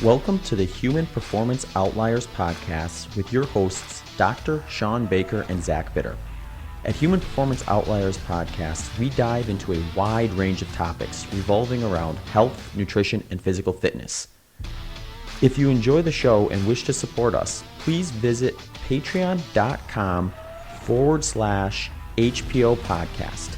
Welcome to the Human Performance Outliers Podcast with your hosts, Dr. Shawn Baker and Zach Bitter. At Human Performance Outliers Podcast, we dive into a wide range of topics revolving around health, nutrition, and physical fitness. If you enjoy the show and wish to support us, please visit patreon.com/HPO podcast.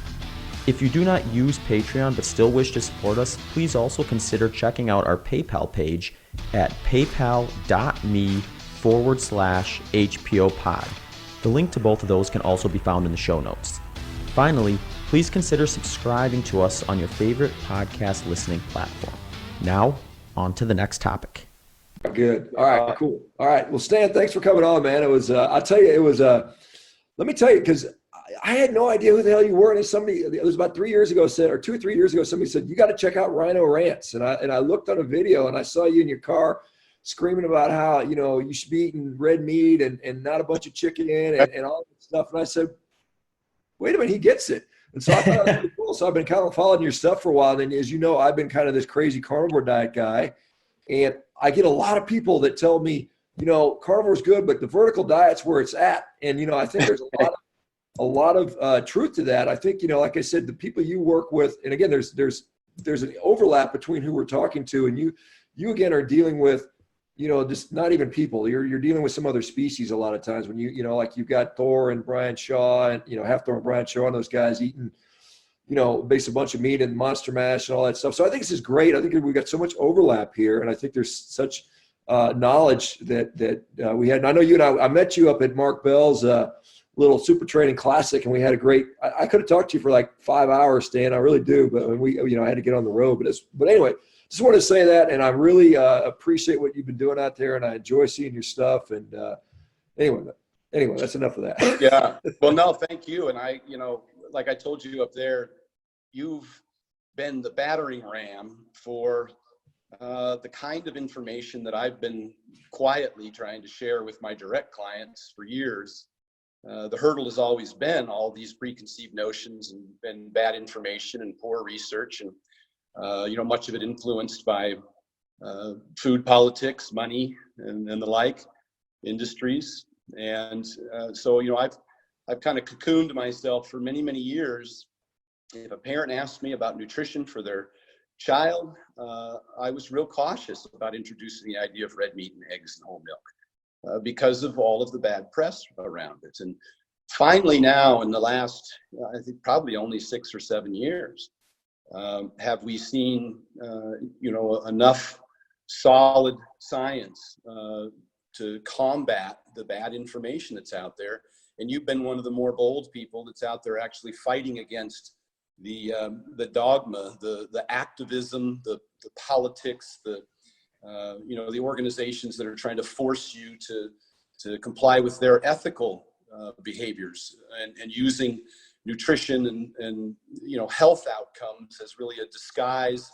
If you do not use Patreon but still wish to support us, please also consider checking out our PayPal page at paypal.me/HPO pod. The link to both of those can also be found in the show notes. Finally, please consider subscribing to us on your favorite podcast listening platform. Now, on to the next topic. Good. All right, cool. All right. Well, Stan, thanks for coming on, man. It was, I'll tell you, it was, let me tell you, because I had no idea who the hell you were. And somebody, it was about 3 years ago, said, or 2 or 3 years ago, somebody said, you got to check out Rhino Rants. And I looked on a video and I saw you in your car screaming about how, you know, you should be eating red meat and not a bunch of chicken and all that stuff. And I said, wait a minute, he gets it. And so I thought that was pretty cool. So I've been kind of following your stuff for a while. And as you know, I've been kind of this crazy carnivore diet guy. And I get a lot of people that tell me, you know, carnivore is good, but the vertical diet's where it's at. And, you know, I think there's a lot of truth to that. I think, you know, like I said, the people you work with, and again, there's an overlap between who we're talking to, and you again are dealing with, you know, just not even people. You're dealing with some other species a lot of times when you know, like you've got Thor and Brian Shaw and, you know, Half Thor and Brian Shaw and those guys eating, you know, based a bunch of meat and Monster Mash and all that stuff. So I think this is great. I think we've got so much overlap here, and I think there's such knowledge that we had. And I know you and I met you up at Mark Bell's little super training classic, and we had a great, I could have talked to you for like 5 hours, Stan. I really do, but we, you know, I had to get on the road, but anyway, just wanted to say that. And I really appreciate what you've been doing out there, and I enjoy seeing your stuff. And anyway, that's enough of that. Yeah. Well, no, thank you. And I, you know, like I told you up there, you've been the battering ram for the kind of information that I've been quietly trying to share with my direct clients for years. The hurdle has always been all these preconceived notions and bad information and poor research, and you know, much of it influenced by food politics, money, and the like industries. And so, you know, I've kind of cocooned myself for many, many years. If a parent asked me about nutrition for their child, I was real cautious about introducing the idea of red meat and eggs and whole milk because of all of the bad press around it. And finally now, in the last, I think probably only 6 or 7 years, have we seen, you know, enough solid science to combat the bad information that's out there. And you've been one of the more bold people that's out there actually fighting against the dogma, the activism, the politics, you know, the organizations that are trying to force you to comply with their ethical behaviors and using nutrition and you know, health outcomes as really a disguise,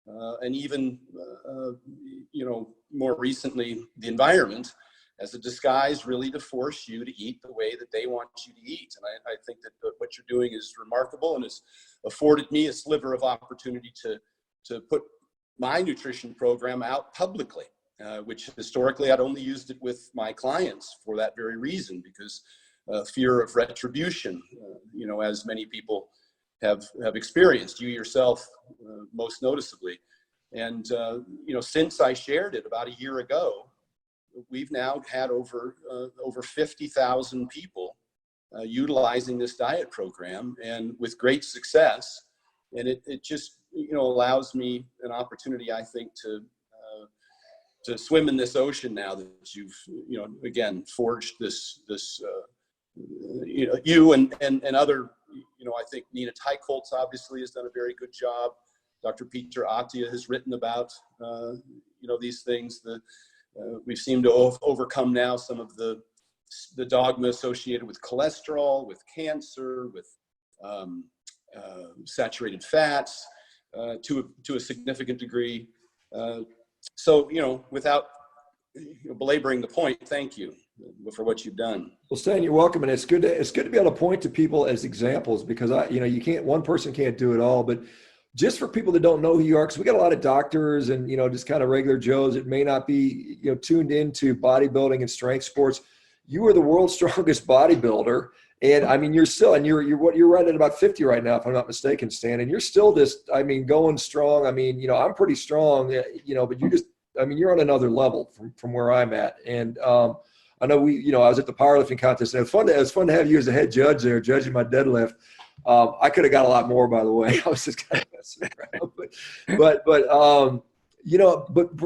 and even you know, more recently, the environment as a disguise, really to force you to eat the way that they want you to eat. And I think that what you're doing is remarkable, and has afforded me a sliver of opportunity to put my nutrition program out publicly, which historically I'd only used it with my clients for that very reason, because fear of retribution, you know, as many people have experienced, you yourself most noticeably. And you know, since I shared it about a year ago, we've now had over 50,000 people utilizing this diet program, and with great success. And it just, you know, allows me an opportunity, I think, to swim in this ocean now that you've, you know, again, forged this you know, you and other, you know, I think Nina Teicholz obviously has done a very good job. Dr. Peter Attia has written about, you know, these things. We've seemed to overcome now some of the dogma associated with cholesterol, with cancer, with saturated fats, to a significant degree. So, you know, without belaboring the point, thank you for what you've done. Well, Stan, you're welcome. And it's good to be able to point to people as examples, because one person can't do it all, but just for people that don't know who you are, because we got a lot of doctors and, just kind of regular Joes that may not be, tuned into bodybuilding and strength sports. You are the world's strongest bodybuilder. And I mean, you're right at about 50 right now, if I'm not mistaken, Stan, and you're still just, going strong. I mean, I'm pretty strong, but you're on another level from where I'm at. And, I know I was at the powerlifting contest, and it was fun to have you as a head judge there, judging my deadlift. I could have got a lot more, by the way. I was just kind of messing around, but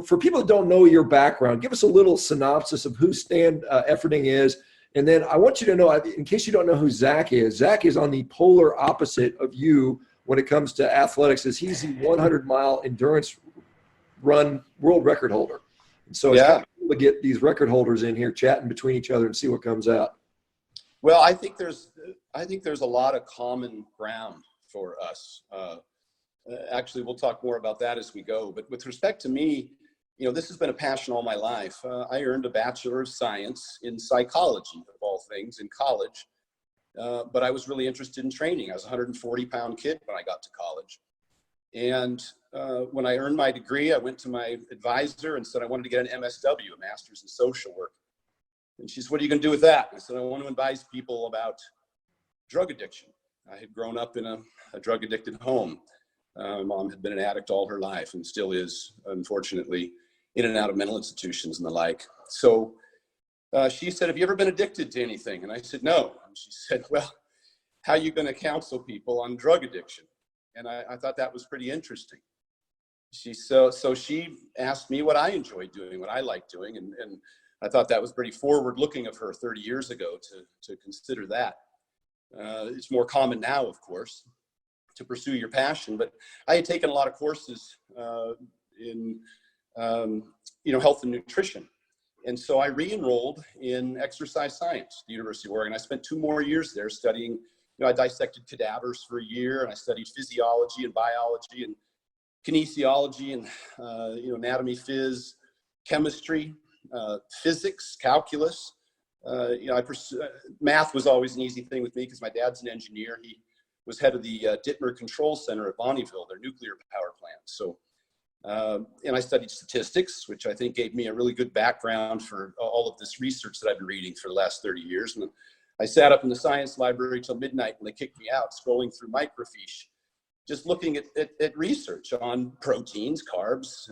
for people that don't know your background, give us a little synopsis of who Stan Efferding is. And then I want you to know, in case you don't know who Zach is on the polar opposite of you when it comes to athletics, as he's the 100-mile endurance run world record holder. And so it's kind of cool to get these record holders in here chatting between each other and see what comes out. Well, I think there's a lot of common ground for us. Actually, we'll talk more about that as we go. But with respect to me, this has been a passion all my life. I earned a Bachelor of Science in psychology, of all things, in college. But I was really interested in training. I was a 140-pound kid when I got to college. And when I earned my degree, I went to my advisor and said I wanted to get an MSW, a Master's in Social Work. And she said, "What are you going to do with that?" I said, "I want to advise people about drug addiction." I had grown up in a drug-addicted home. My mom had been an addict all her life and still is, unfortunately, in and out of mental institutions and the like. So she said, "Have you ever been addicted to anything?" And I said, "No." And she said, "Well, how are you going to counsel people on drug addiction?" And I thought that was pretty interesting. So she asked me what I enjoyed doing, what I liked doing. And I thought that was pretty forward-looking of her 30 years ago to consider that. It's more common now, of course, to pursue your passion. But I had taken a lot of courses in health and nutrition. And so I re-enrolled in exercise science at the University of Oregon. I spent 2 more years there studying. I dissected cadavers for a year, and I studied physiology and biology and kinesiology and anatomy, phys, chemistry, physics, calculus. Math was always an easy thing with me because my dad's an engineer. He was head of the Dittmer Control Center at Bonneville, their nuclear power plant. So, and I studied statistics, which I think gave me a really good background for all of this research that I've been reading for the last 30 years. And I sat up in the science library till midnight when they kicked me out, scrolling through microfiche, just looking at research on proteins, carbs,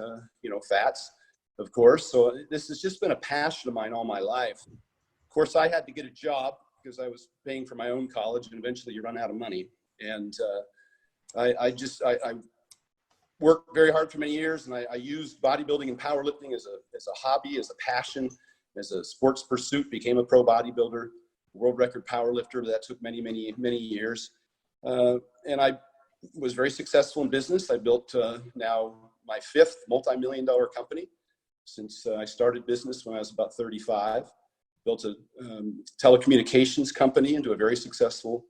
fats, of course. So this has just been a passion of mine all my life. Of course, I had to get a job because I was paying for my own college, and eventually you run out of money. And I worked very hard for many years, and I used bodybuilding and powerlifting as a hobby, as a passion, as a sports pursuit. Became a pro bodybuilder, world record powerlifter. That took many, many, many years. And I was very successful in business. I built now my 5th multi-million-dollar company since I started business when I was about 35. Built a telecommunications company into a very successful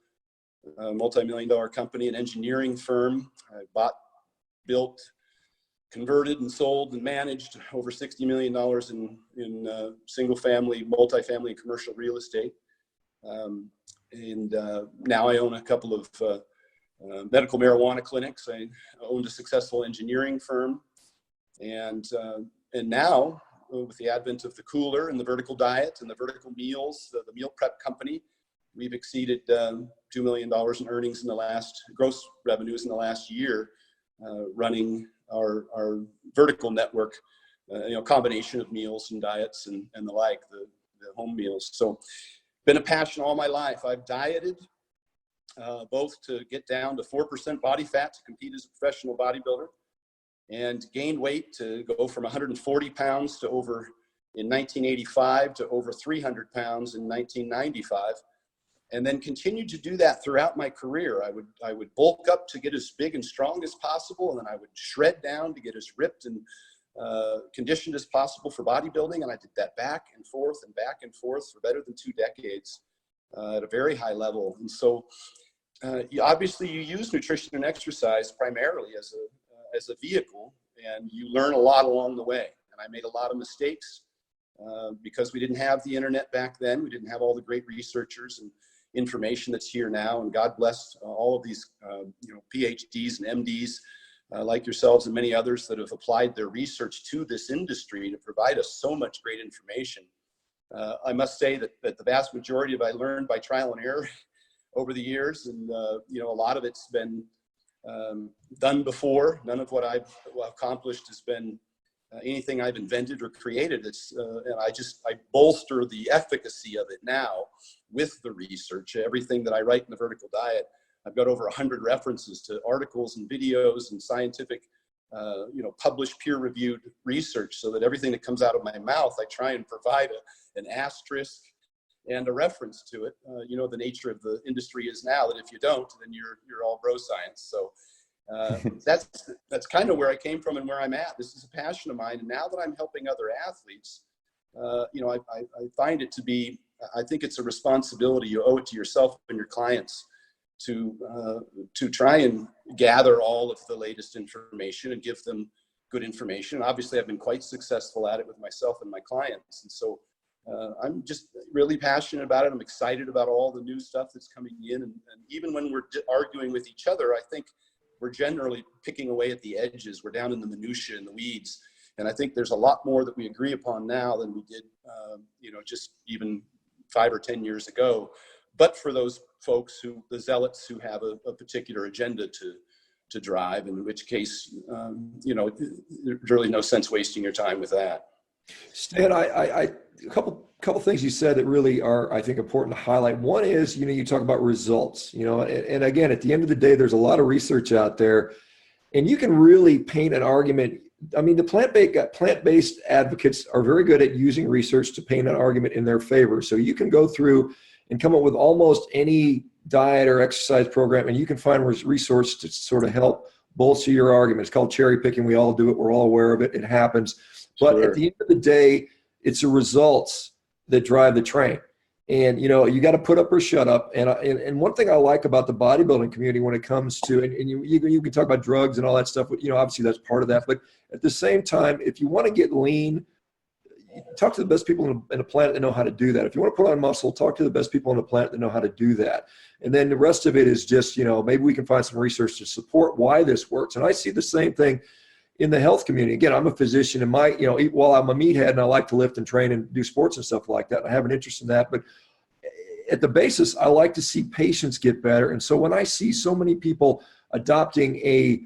multi-million-dollar company, an engineering firm. I bought, built, converted, and sold and managed over $60 million in single-family, multifamily, and commercial real estate. And now I own a couple of medical marijuana clinics. I owned a successful engineering firm. And now, with the advent of the cooler and the vertical diet and the vertical meals, the meal prep company, we've exceeded $2 million in earnings gross revenues in the last year, running our vertical network, combination of meals and diets and the like, the home meals. So been a passion all my life. I've dieted both to get down to 4% body fat to compete as a professional bodybuilder, and gained weight to go from 140 pounds to in 1985 to over 300 pounds in 1995, and then continued to do that throughout my career. I would bulk up to get as big and strong as possible, and then I would shred down to get as ripped and conditioned as possible for bodybuilding, and I did that back and forth for better than 2 decades at a very high level. And so obviously you use nutrition and exercise primarily as a vehicle, and you learn a lot along the way. And I made a lot of mistakes because we didn't have the internet back then. We didn't have all the great researchers and information that's here now. And God bless all of these PhDs and MDs like yourselves and many others that have applied their research to this industry to provide us so much great information. I must say that the vast majority of it I learned by trial and error over the years, and a lot of it's been done before. None of what I've accomplished has been anything I've invented or created. And I bolster the efficacy of it now with the research. Everything that I write in the Vertical Diet, I've got over 100 references to articles and videos and scientific, published peer-reviewed research, so that everything that comes out of my mouth, I try and provide an asterisk and a reference to it. The nature of the industry is now that if you don't, then you're all bro science. So that's kind of where I came from and where I'm at. This is a passion of mine, and now that I'm helping other athletes, I find it to be, I think it's a responsibility. You owe it to yourself and your clients to try and gather all of the latest information and give them good information. Obviously, I've been quite successful at it with myself and my clients, and so I'm just really passionate about it. I'm excited about all the new stuff that's coming in, and even when we're arguing with each other, I think we're generally picking away at the edges. We're down in the minutia and the weeds, and I think there's a lot more that we agree upon now than we did, just even 5 or 10 years ago. But for those folks the zealots who have a particular agenda to drive, in which case, there's really no sense wasting your time with that. Stan, a couple things you said that really are, I think, important to highlight. One is, you talk about results, and again, at the end of the day, there's a lot of research out there, and you can really paint an argument. I mean, the plant-based advocates are very good at using research to paint an argument in their favor. So you can go through and come up with almost any diet or exercise program, and you can find resource to sort of help bolster your argument. It's called cherry picking. We all do it. We're all aware of it. It happens. But Sure. At the end of the day, it's the results that drive the train. And, you got to put up or shut up. And one thing I like about the bodybuilding community when it comes to, and you can talk about drugs and all that stuff, obviously that's part of that. But at the same time, if you want to get lean, talk to the best people in the planet that know how to do that. If you want to put on muscle, talk to the best people on the planet that know how to do that. And then the rest of it is just, maybe we can find some research to support why this works. And I see the same thing in the health community. Again, I'm a physician, and while I'm a meathead and I like to lift and train and do sports and stuff like that, I have an interest in that. But at the basis, I like to see patients get better. And so when I see so many people adopting a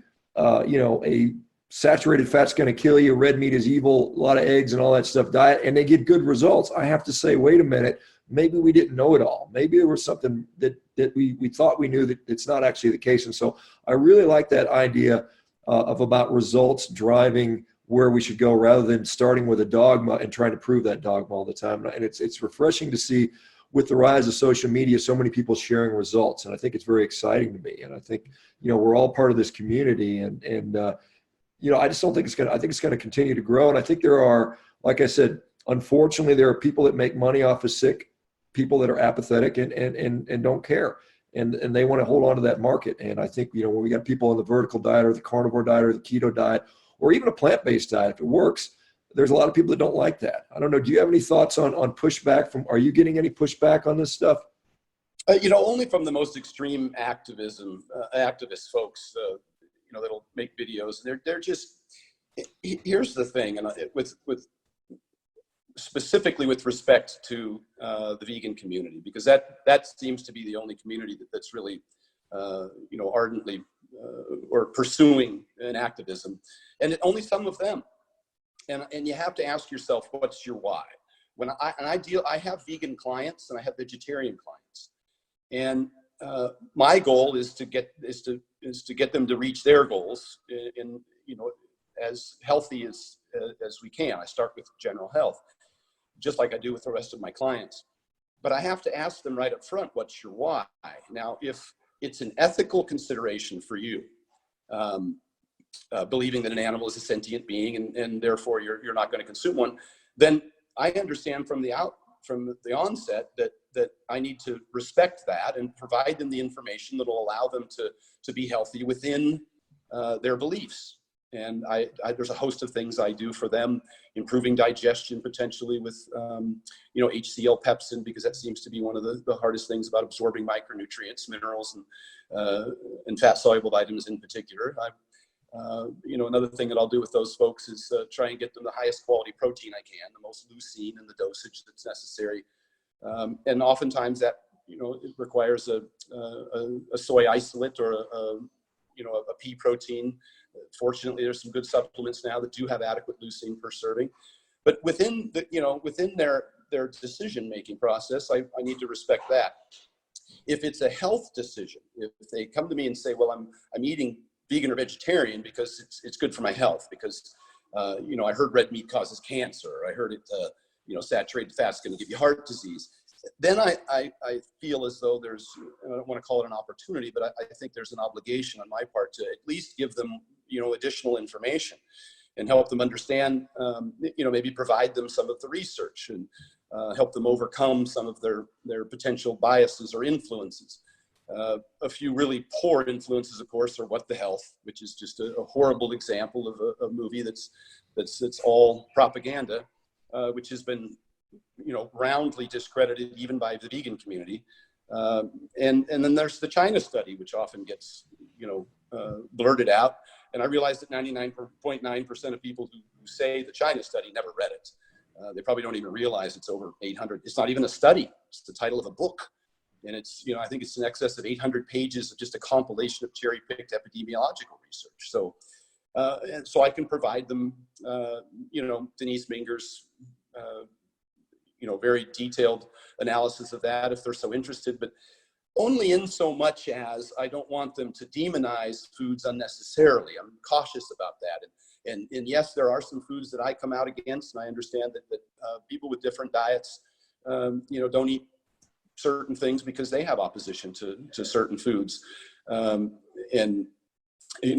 saturated fat's going to kill you, red meat is evil, a lot of eggs and all that stuff diet, and they get good results, I have to say, wait a minute, maybe we didn't know it all. Maybe there was something that we thought we knew that it's not actually the case. And so I really like that idea about results driving where we should go, rather than starting with a dogma and trying to prove that dogma all the time. And it's refreshing to see, with the rise of social media, so many people sharing results. And I think it's very exciting to me. And I think, we're all part of this community, and I just don't think I think it's going to continue to grow. And I think there are, like I said, unfortunately, there are people that make money off of sick people that are apathetic and don't care. And they want to hold on to that market. And I think, when we got people on the vertical diet or the carnivore diet or the keto diet, or even a plant-based diet, if it works, there's a lot of people that don't like that. I don't know. Do you have any thoughts on pushback are you getting any pushback on this stuff? Only from the most extreme activist folks, that'll make videos. They're just, here's the thing. And with specifically with respect to the vegan community, because that seems to be the only community that's really, ardently or pursuing an activism, and only some of them. And you have to ask yourself, what's your why? I have vegan clients and I have vegetarian clients, and my goal is to get them to reach their goals in as healthy as we can. I start with general health, just like I do with the rest of my clients. But I have to ask them right up front, what's your why? Now, if it's an ethical consideration for you, believing that an animal is a sentient being and therefore you're not going to consume one, then I understand from the onset that I need to respect that and provide them the information that will allow them to be healthy within their beliefs. And there's a host of things I do for them, improving digestion potentially with, HCl pepsin, because that seems to be one of the hardest things about absorbing micronutrients, minerals, and fat-soluble vitamins in particular. Another thing that I'll do with those folks is try and get them the highest quality protein I can, the most leucine and the dosage that's necessary. And oftentimes that, it requires a soy isolate or a pea protein. Fortunately, there's some good supplements now that do have adequate leucine per serving. But within their decision-making process, I need to respect that. If it's a health decision, if they come to me and say, well, I'm eating vegan or vegetarian because it's good for my health, because I heard red meat causes cancer, I heard it saturated fat's going to give you heart disease, then I feel as though there's, I don't want to call it an opportunity, but I think there's an obligation on my part to at least give them additional information and help them understand, maybe provide them some of the research and help them overcome some of their potential biases or influences. A few really poor influences, of course, are What the Health, which is just a horrible example of a movie that's all propaganda, which has been, roundly discredited even by the vegan community. And then there's the China study, which often gets, blurted out. And I realize that 99.9% of people who say the China study never read it. They probably don't even realize it's over 800. It's not even a study. It's the title of a book. And it's, I think it's in excess of 800 pages of just a compilation of cherry-picked epidemiological research. So I can provide them, Denise Minger's, very detailed analysis of that if they're so interested, but only in so much as I don't want them to demonize foods unnecessarily. I'm cautious about that. And yes, there are some foods that I come out against, and I understand that people with different diets, don't eat certain things because they have opposition to certain foods. And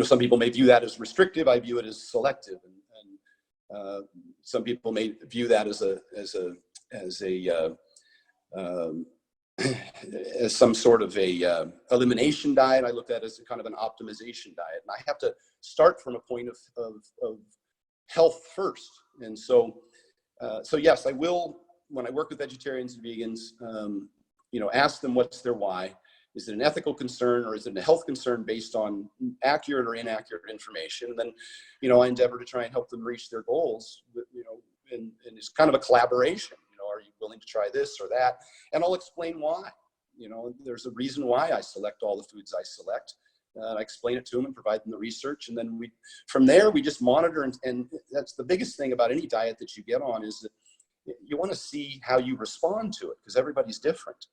some people may view that as restrictive. I view it as selective. And some people may view that as some sort of a elimination diet. I look at it as a kind of an optimization diet. And I have to start from a point of health first. And so yes, I will, when I work with vegetarians and vegans, ask them what's their why. Is it an ethical concern or is it a health concern based on accurate or inaccurate information? And then, I endeavor to try and help them reach their goals, and it's kind of a collaboration. Are you willing to try this or that? And I'll explain why. There's a reason why I select all the foods I select. I explain it to them and provide them the research. And then from there, we just monitor. And that's the biggest thing about any diet that you get on, is that you want to see how you respond to it, because everybody's different.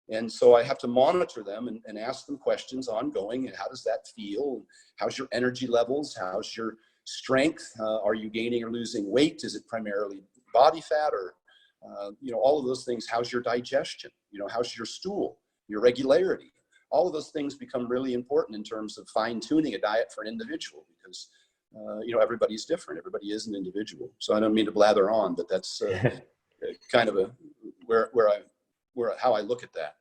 And so I have to monitor them and ask them questions ongoing. And how does that feel? How's your energy levels? How's your strength? Are you gaining or losing weight? Is it primarily body fat, or all of those things? How's your digestion? How's your stool, your regularity? All of those things become really important in terms of fine tuning a diet for an individual, because, everybody's different. Everybody is an individual. So I don't mean to blather on, but that's kind of how I look at that.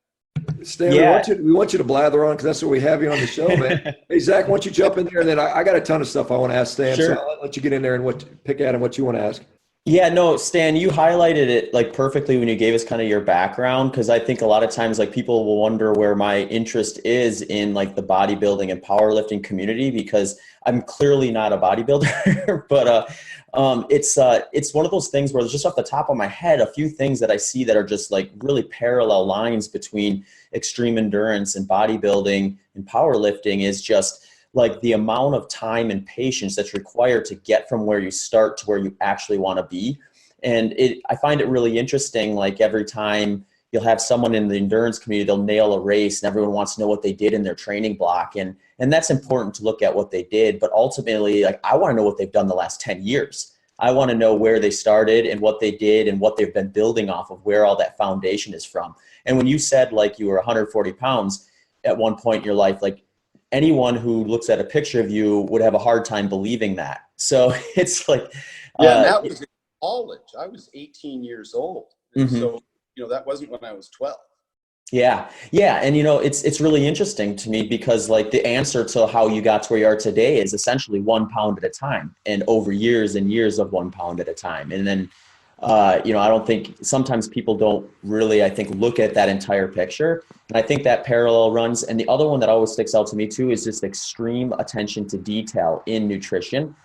Stan, yeah. we want you to blather on, because that's what we have you on the show, man. Hey, Zach, why don't you jump in there? And then I got a ton of stuff I want to ask Stan. Sure. So I'll let you get in there and pick at him what you want to ask. Yeah, no, Stan, you highlighted it perfectly when you gave us kind of your background, because I think a lot of times people will wonder where my interest is in the bodybuilding and powerlifting community, because I'm clearly not a bodybuilder, but it's one of those things where just off the top of my head, a few things that I see that are just really parallel lines between extreme endurance and bodybuilding and powerlifting is just the amount of time and patience that's required to get from where you start to where you actually want to be. And I find it really interesting, every time you'll have someone in the endurance community, they'll nail a race and everyone wants to know what they did in their training block. And that's important to look at what they did, but ultimately, I want to know what they've done the last 10 years. I want to know where they started and what they did and what they've been building off of, where all that foundation is from. And when you said you were 140 pounds at one point in your life, anyone who looks at a picture of you would have a hard time believing that. So it's that was in college. I was 18 years old. And mm-hmm. So, that wasn't when I was 12. Yeah. Yeah. And, it's really interesting to me, because the answer to how you got to where you are today is essentially 1 pound at a time, and over years and years of 1 pound at a time. And then I don't think sometimes people don't really, I think, look at that entire picture. And I think that parallel runs. And the other one that always sticks out to me too is just extreme attention to detail in nutrition.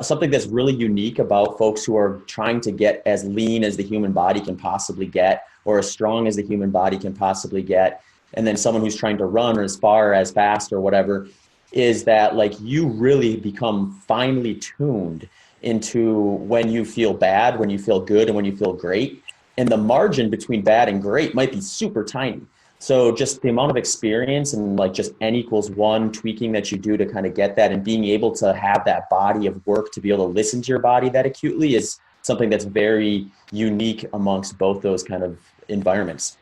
Something that's really unique about folks who are trying to get as lean as the human body can possibly get, or as strong as the human body can possibly get, and then someone who's trying to run as far, as fast, or whatever, is that like you really become finely tuned into when you feel bad, when you feel good, and when you feel great. And the margin between bad and great might be super tiny. So just the amount of experience and like just N=1 tweaking that you do to kind of get that, and being able to have that body of work to be able to listen to your body that acutely is something that's very unique amongst both those kind of environments.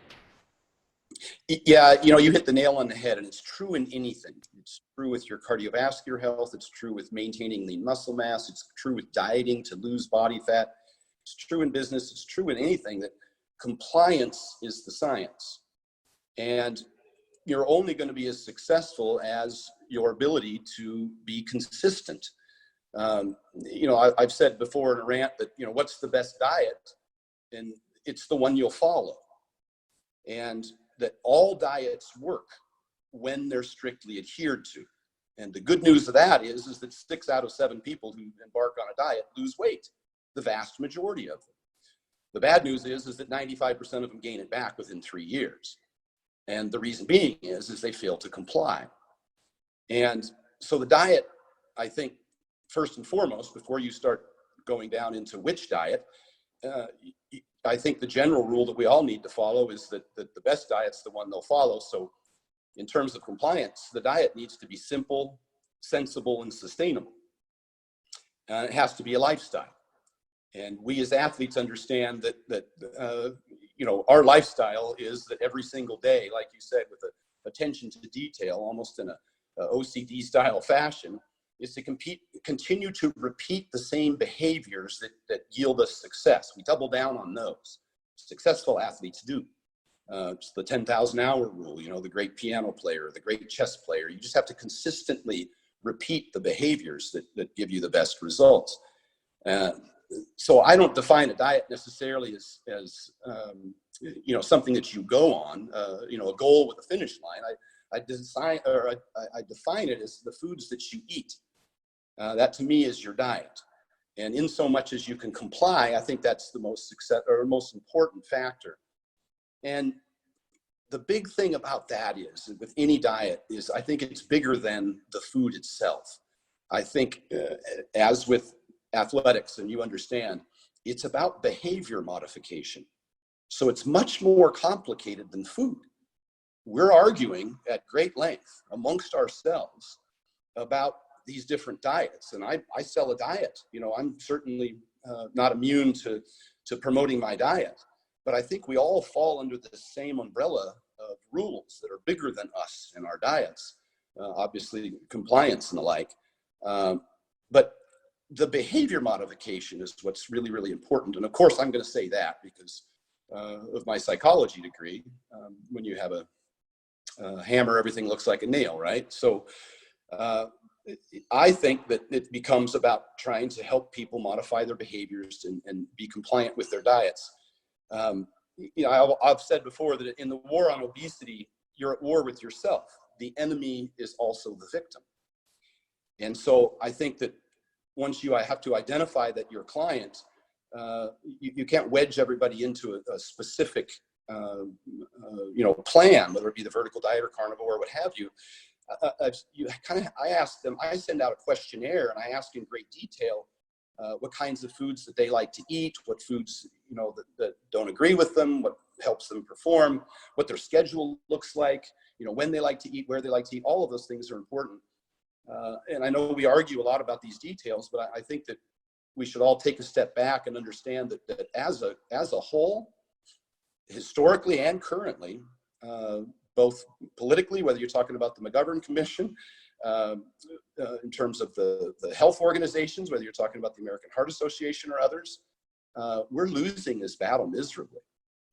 Yeah, you hit the nail on the head, and it's true in anything. It's true with your cardiovascular health. It's true with maintaining lean muscle mass. It's true with dieting to lose body fat. It's true in business. It's true in anything, that compliance is the science. And you're only going to be as successful as your ability to be consistent. I've said before in a rant that, what's the best diet? And it's the one you'll follow. And that all diets work when they're strictly adhered to. And the good news of that is that 6 out of 7 people who embark on a diet lose weight, the vast majority of them. The bad news is that 95% of them gain it back within 3 years. And the reason being is they fail to comply. And so the diet, I think, first and foremost, before you start going down into which diet, I think the general rule that we all need to follow is that the best diet's the one they'll follow. So in terms of compliance, the diet needs to be simple, sensible, and sustainable. It has to be a lifestyle. And we as athletes understand that our lifestyle is that every single day, like you said, with attention to detail, almost in a OCD style fashion, is to continue to repeat the same behaviors that yield us success. We double down on those. Successful athletes do. It's the 10,000 hour rule, the great piano player, the great chess player. You just have to consistently repeat the behaviors that give you the best results. So I don't define a diet necessarily as something that you go on, a goal with a finish line. I define it as the foods that you eat. That to me is your diet. And in so much as you can comply, I think that's the most important factor. And the big thing about that is, with any diet, is I think it's bigger than the food itself. I think as with athletics, and you understand, it's about behavior modification. So it's much more complicated than food. We're arguing at great length amongst ourselves about these different diets. And I sell a diet. I'm certainly not immune to promoting my diet, but I think we all fall under the same umbrella of rules that are bigger than us in our diets, obviously compliance and the like. But the behavior modification is what's really, really important. And of course, I'm going to say that because of my psychology degree. When you have a hammer, everything looks like a nail, right? So I think that it becomes about trying to help people modify their behaviors and be compliant with their diets. I've said before that in the war on obesity, you're at war with yourself. The enemy is also the victim. And so I think that once you have to identify that your client, you can't wedge everybody into a specific plan, whether it be the vertical diet or carnivore or what have you. I ask them, I send out a questionnaire and I ask in great detail what kinds of foods that they like to eat, what foods, that don't agree with them, what helps them perform, what their schedule looks like, when they like to eat, where they like to eat. All of those things are important. And I know we argue a lot about these details, but I think that we should all take a step back and understand that as a whole, historically and currently, both politically, whether you're talking about the McGovern Commission, in terms of the health organizations, whether you're talking about the American Heart Association or others, we're losing this battle miserably.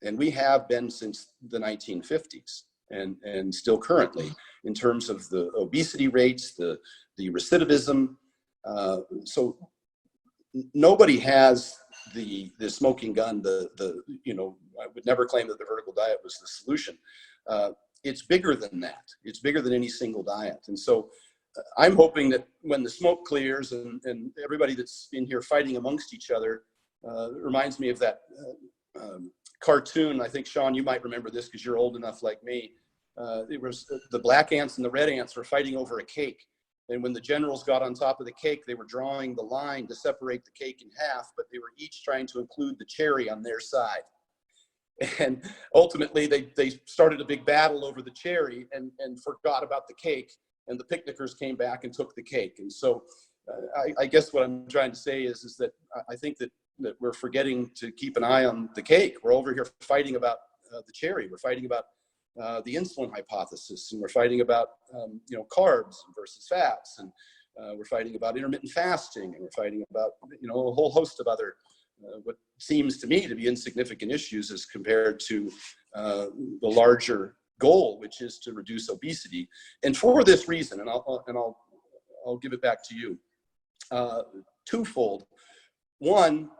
And we have been since the 1950s and still currently, in terms of the obesity rates, the recidivism. So nobody has the smoking gun, I would never claim that the vertical diet was the solution. It's bigger than that. It's bigger than any single diet. And so I'm hoping that when the smoke clears and everybody that's in here fighting amongst each other, reminds me of that cartoon. I think, Shawn, you might remember this because you're old enough like me. It was the black ants and the red ants were fighting over a cake. And when the generals got on top of the cake, they were drawing the line to separate the cake in half, but they were each trying to include the cherry on their side. And ultimately, they started a big battle over the cherry and forgot about the cake. And the picnickers came back and took the cake. And so I guess what I'm trying to say is that I think that we're forgetting to keep an eye on the cake. We're over here fighting about the cherry. We're fighting about the insulin hypothesis, and we're fighting about carbs versus fats, and we're fighting about intermittent fasting, and we're fighting about a whole host of other what seems to me to be insignificant issues as compared to the larger goal, which is to reduce obesity. And for this reason, and I'll give it back to you, twofold. One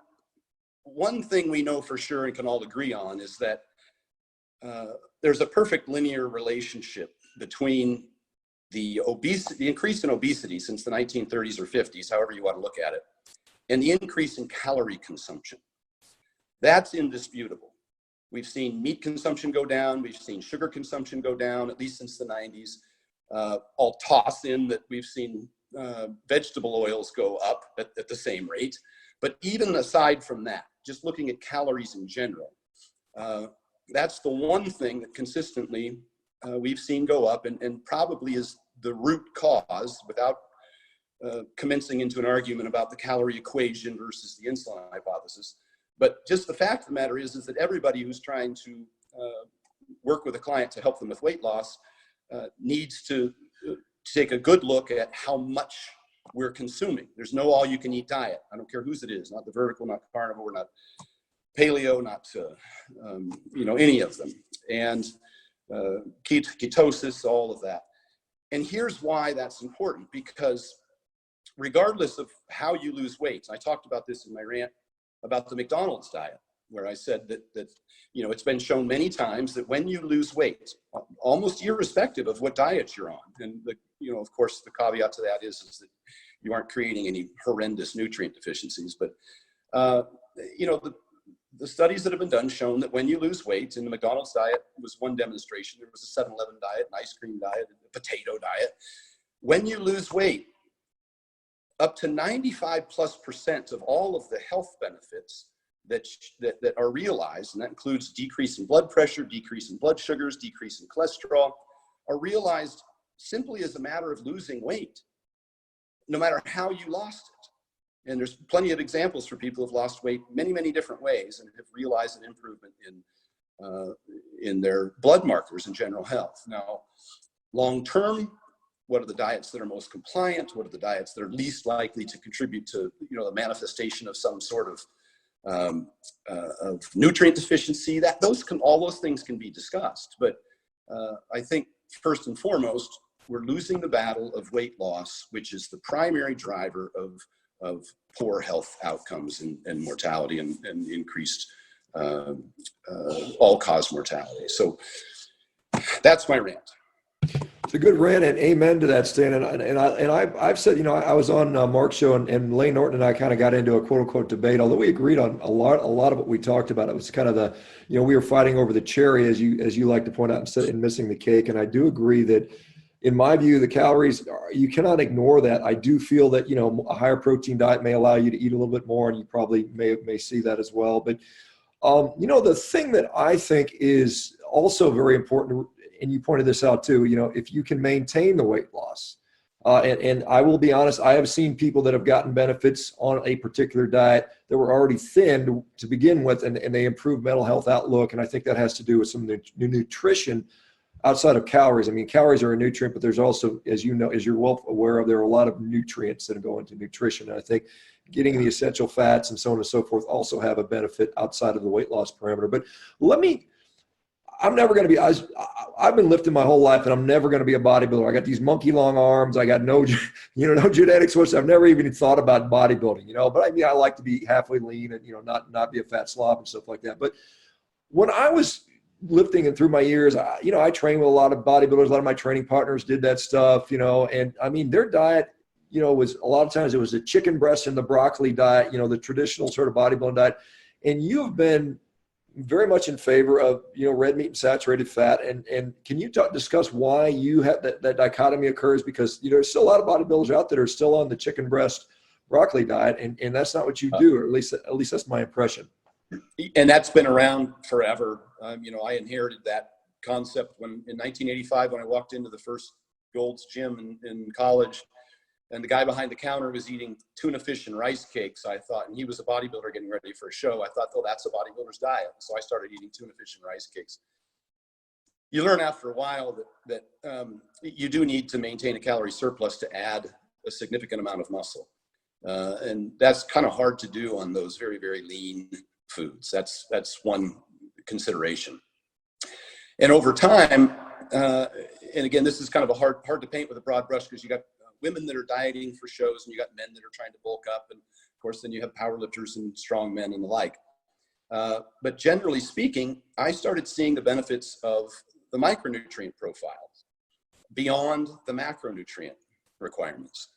thing we know for sure and can all agree on is that there's a perfect linear relationship between the increase in obesity since the 1930s or 50s, however you want to look at it, and the increase in calorie consumption. That's indisputable. We've seen meat consumption go down. We've seen sugar consumption go down, at least since the 90s. I'll toss in that we've seen vegetable oils go up at the same rate. But even aside from that, just looking at calories in general, that's the one thing that consistently we've seen go up and probably is the root cause, without commencing into an argument about the calorie equation versus the insulin hypothesis. But just the fact of the matter is that everybody who's trying to work with a client to help them with weight loss needs to take a good look at how much we're consuming. There's no all-you-can-eat diet. I don't care whose it is, not the vertical, not the carnivore, not paleo, not any of them, and ketosis, all of that. And here's why that's important, because regardless of how you lose weight, I talked about this in my rant about the McDonald's diet, where I said that it's been shown many times that when you lose weight, almost irrespective of what diet you're on, and of course the caveat to that is that you aren't creating any horrendous nutrient deficiencies, but the studies that have been done shown that when you lose weight, and the McDonald's diet was one demonstration, there was a 7-Eleven diet, an ice cream diet, a potato diet. When you lose weight, up to 95+% of all of the health benefits that are realized, and that includes decrease in blood pressure, decrease in blood sugars, decrease in cholesterol, are realized simply as a matter of losing weight, no matter how you lost it. And there's plenty of examples for people who've lost weight many, many different ways and have realized an improvement in their blood markers and general health. Now, long term, what are the diets that are most compliant? What are the diets that are least likely to contribute to the manifestation of some sort of nutrient deficiency? All those things can be discussed. But I think first and foremost, we're losing the battle of weight loss, which is the primary driver of poor health outcomes and mortality and increased all-cause mortality. So that's my rant. It's a good rant, and amen to that, Stan. And I've said, I was on Mark's show, and Lane Norton and I kind of got into a quote unquote debate. Although we agreed on a lot of what we talked about. It was kind of we were fighting over the cherry, as you like to point out, instead of missing the cake. And I do agree that, in my view, the calories, you cannot ignore that. I do feel that, a higher protein diet may allow you to eat a little bit more, and you probably may see that as well. But, the thing that I think is also very important, and you pointed this out too, if you can maintain the weight loss, and I will be honest, I have seen people that have gotten benefits on a particular diet that were already thin to begin with, and they improved mental health outlook. And I think that has to do with some new nutrition outside of calories. I mean, calories are a nutrient, but there's also, as you're well aware of, there are a lot of nutrients that go into nutrition. And I think getting the essential fats and so on and so forth also have a benefit outside of the weight loss parameter. But I'm never going to be, I've been lifting my whole life and I'm never going to be a bodybuilder. I got these monkey long arms. I got no genetics, which I've never even thought about bodybuilding, but I mean, I like to be halfway lean and, not be a fat slob and stuff like that. But when I was lifting and through my years, I trained with a lot of bodybuilders. A lot of my training partners did that stuff, and I mean, their diet, was a lot of times it was the chicken breast and the broccoli diet, the traditional sort of bodybuilding diet. And you've been very much in favor of, red meat and saturated fat. And can you discuss why you have that dichotomy occurs? Because, there's still a lot of bodybuilders out there that are still on the chicken breast broccoli diet. And that's not what you do, or at least that's my impression. And that's been around forever. I inherited that concept in 1985, when I walked into the first Gold's gym in college, and the guy behind the counter was eating tuna fish and rice cakes. I thought, and he was a bodybuilder getting ready for a show. I thought, oh, that's a bodybuilder's diet. So I started eating tuna fish and rice cakes. You learn after a while that you do need to maintain a calorie surplus to add a significant amount of muscle. And that's kind of hard to do on those very, very lean foods. That's one consideration. And over time, and again, this is kind of a hard to paint with a broad brush, because you got women that are dieting for shows, and you got men that are trying to bulk up, and of course then you have powerlifters and strong men and the like. But generally speaking, I started seeing the benefits of the micronutrient profiles beyond the macronutrient requirements.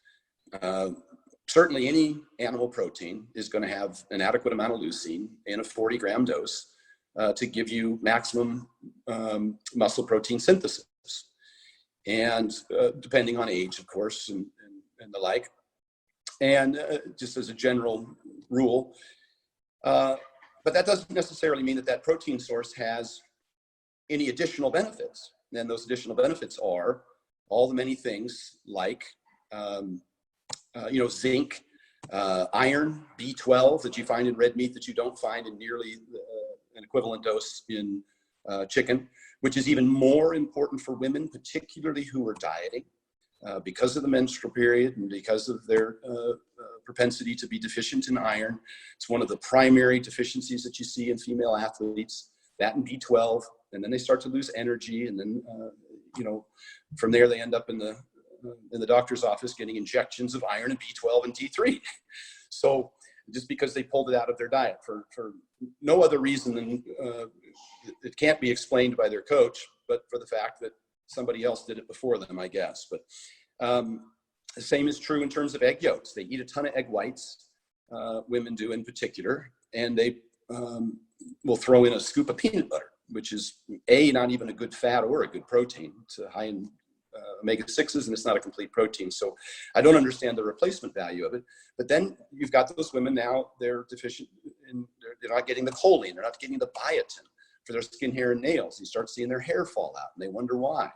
Certainly any animal protein is going to have an adequate amount of leucine in a 40-gram dose to give you maximum muscle protein synthesis. And depending on age, of course, and the like. And just as a general rule. But that doesn't necessarily mean that protein source has any additional benefits. And those additional benefits are all the many things like, zinc, iron, B12 that you find in red meat that you don't find in nearly an equivalent dose in chicken, which is even more important for women, particularly who are dieting, because of the menstrual period and because of their propensity to be deficient in iron. It's one of the primary deficiencies that you see in female athletes, that and B12, and then they start to lose energy, and then from there they end up in the doctor's office getting injections of iron and B12 and D3. So just because they pulled it out of their diet for no other reason than it can't be explained by their coach, but for the fact that somebody else did it before them, I guess. But the same is true in terms of egg yolks. They eat a ton of egg whites, women do in particular, and they will throw in a scoop of peanut butter, which is not even a good fat or a good protein. It's high in omega-6s, and it's not a complete protein. So I don't understand the replacement value of it. But then you've got those women now, they're deficient in, they're not getting the choline, they're not getting the biotin for their skin, hair, and nails. You start seeing their hair fall out, and they wonder why.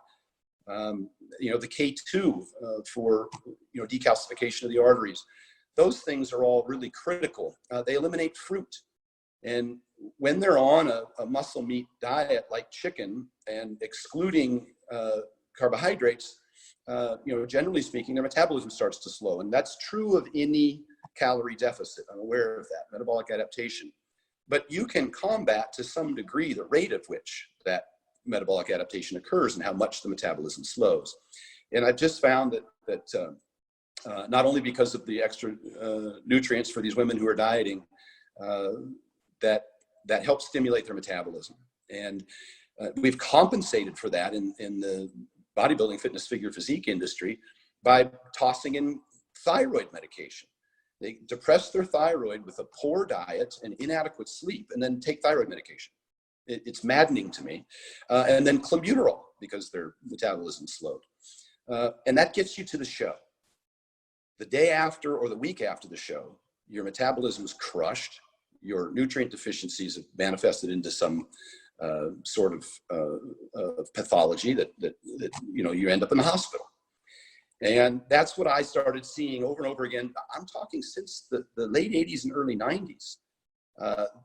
The K2 for decalcification of the arteries. Those things are all really critical. They eliminate fruit. And when they're on a muscle meat diet like chicken and excluding carbohydrates, generally speaking, their metabolism starts to slow. And that's true of any calorie deficit. I'm aware of that, metabolic adaptation. But you can combat to some degree the rate of which that metabolic adaptation occurs and how much the metabolism slows. And I've just found that not only because of the extra nutrients for these women who are dieting, that helps stimulate their metabolism. And we've compensated for that in the bodybuilding, fitness, figure, physique industry by tossing in thyroid medication. They depress their thyroid with a poor diet and inadequate sleep, and then take thyroid medication. It's maddening to me. And then clenbuterol, because their metabolism slowed. And that gets you to the show. The day after or the week after the show, your metabolism is crushed. Your nutrient deficiencies have manifested into some sort of pathology that you end up in the hospital. And that's what I started seeing over and over again. I'm talking since the late 80s and early 90s.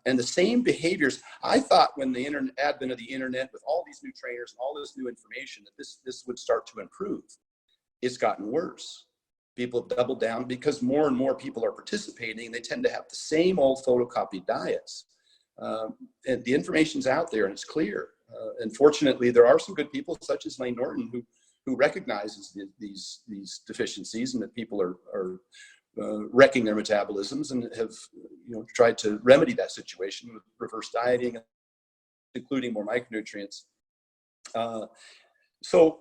And the same behaviors. I thought when the advent of the internet, with all these new trainers and all this new information, that this would start to improve. It's gotten worse. People have doubled down because more and more people are participating. They tend to have the same old photocopied diets. And the information's out there and it's clear. And fortunately, there are some good people such as Lane Norton who recognizes these deficiencies, and that people are wrecking their metabolisms, and have tried to remedy that situation with reverse dieting, including more micronutrients. So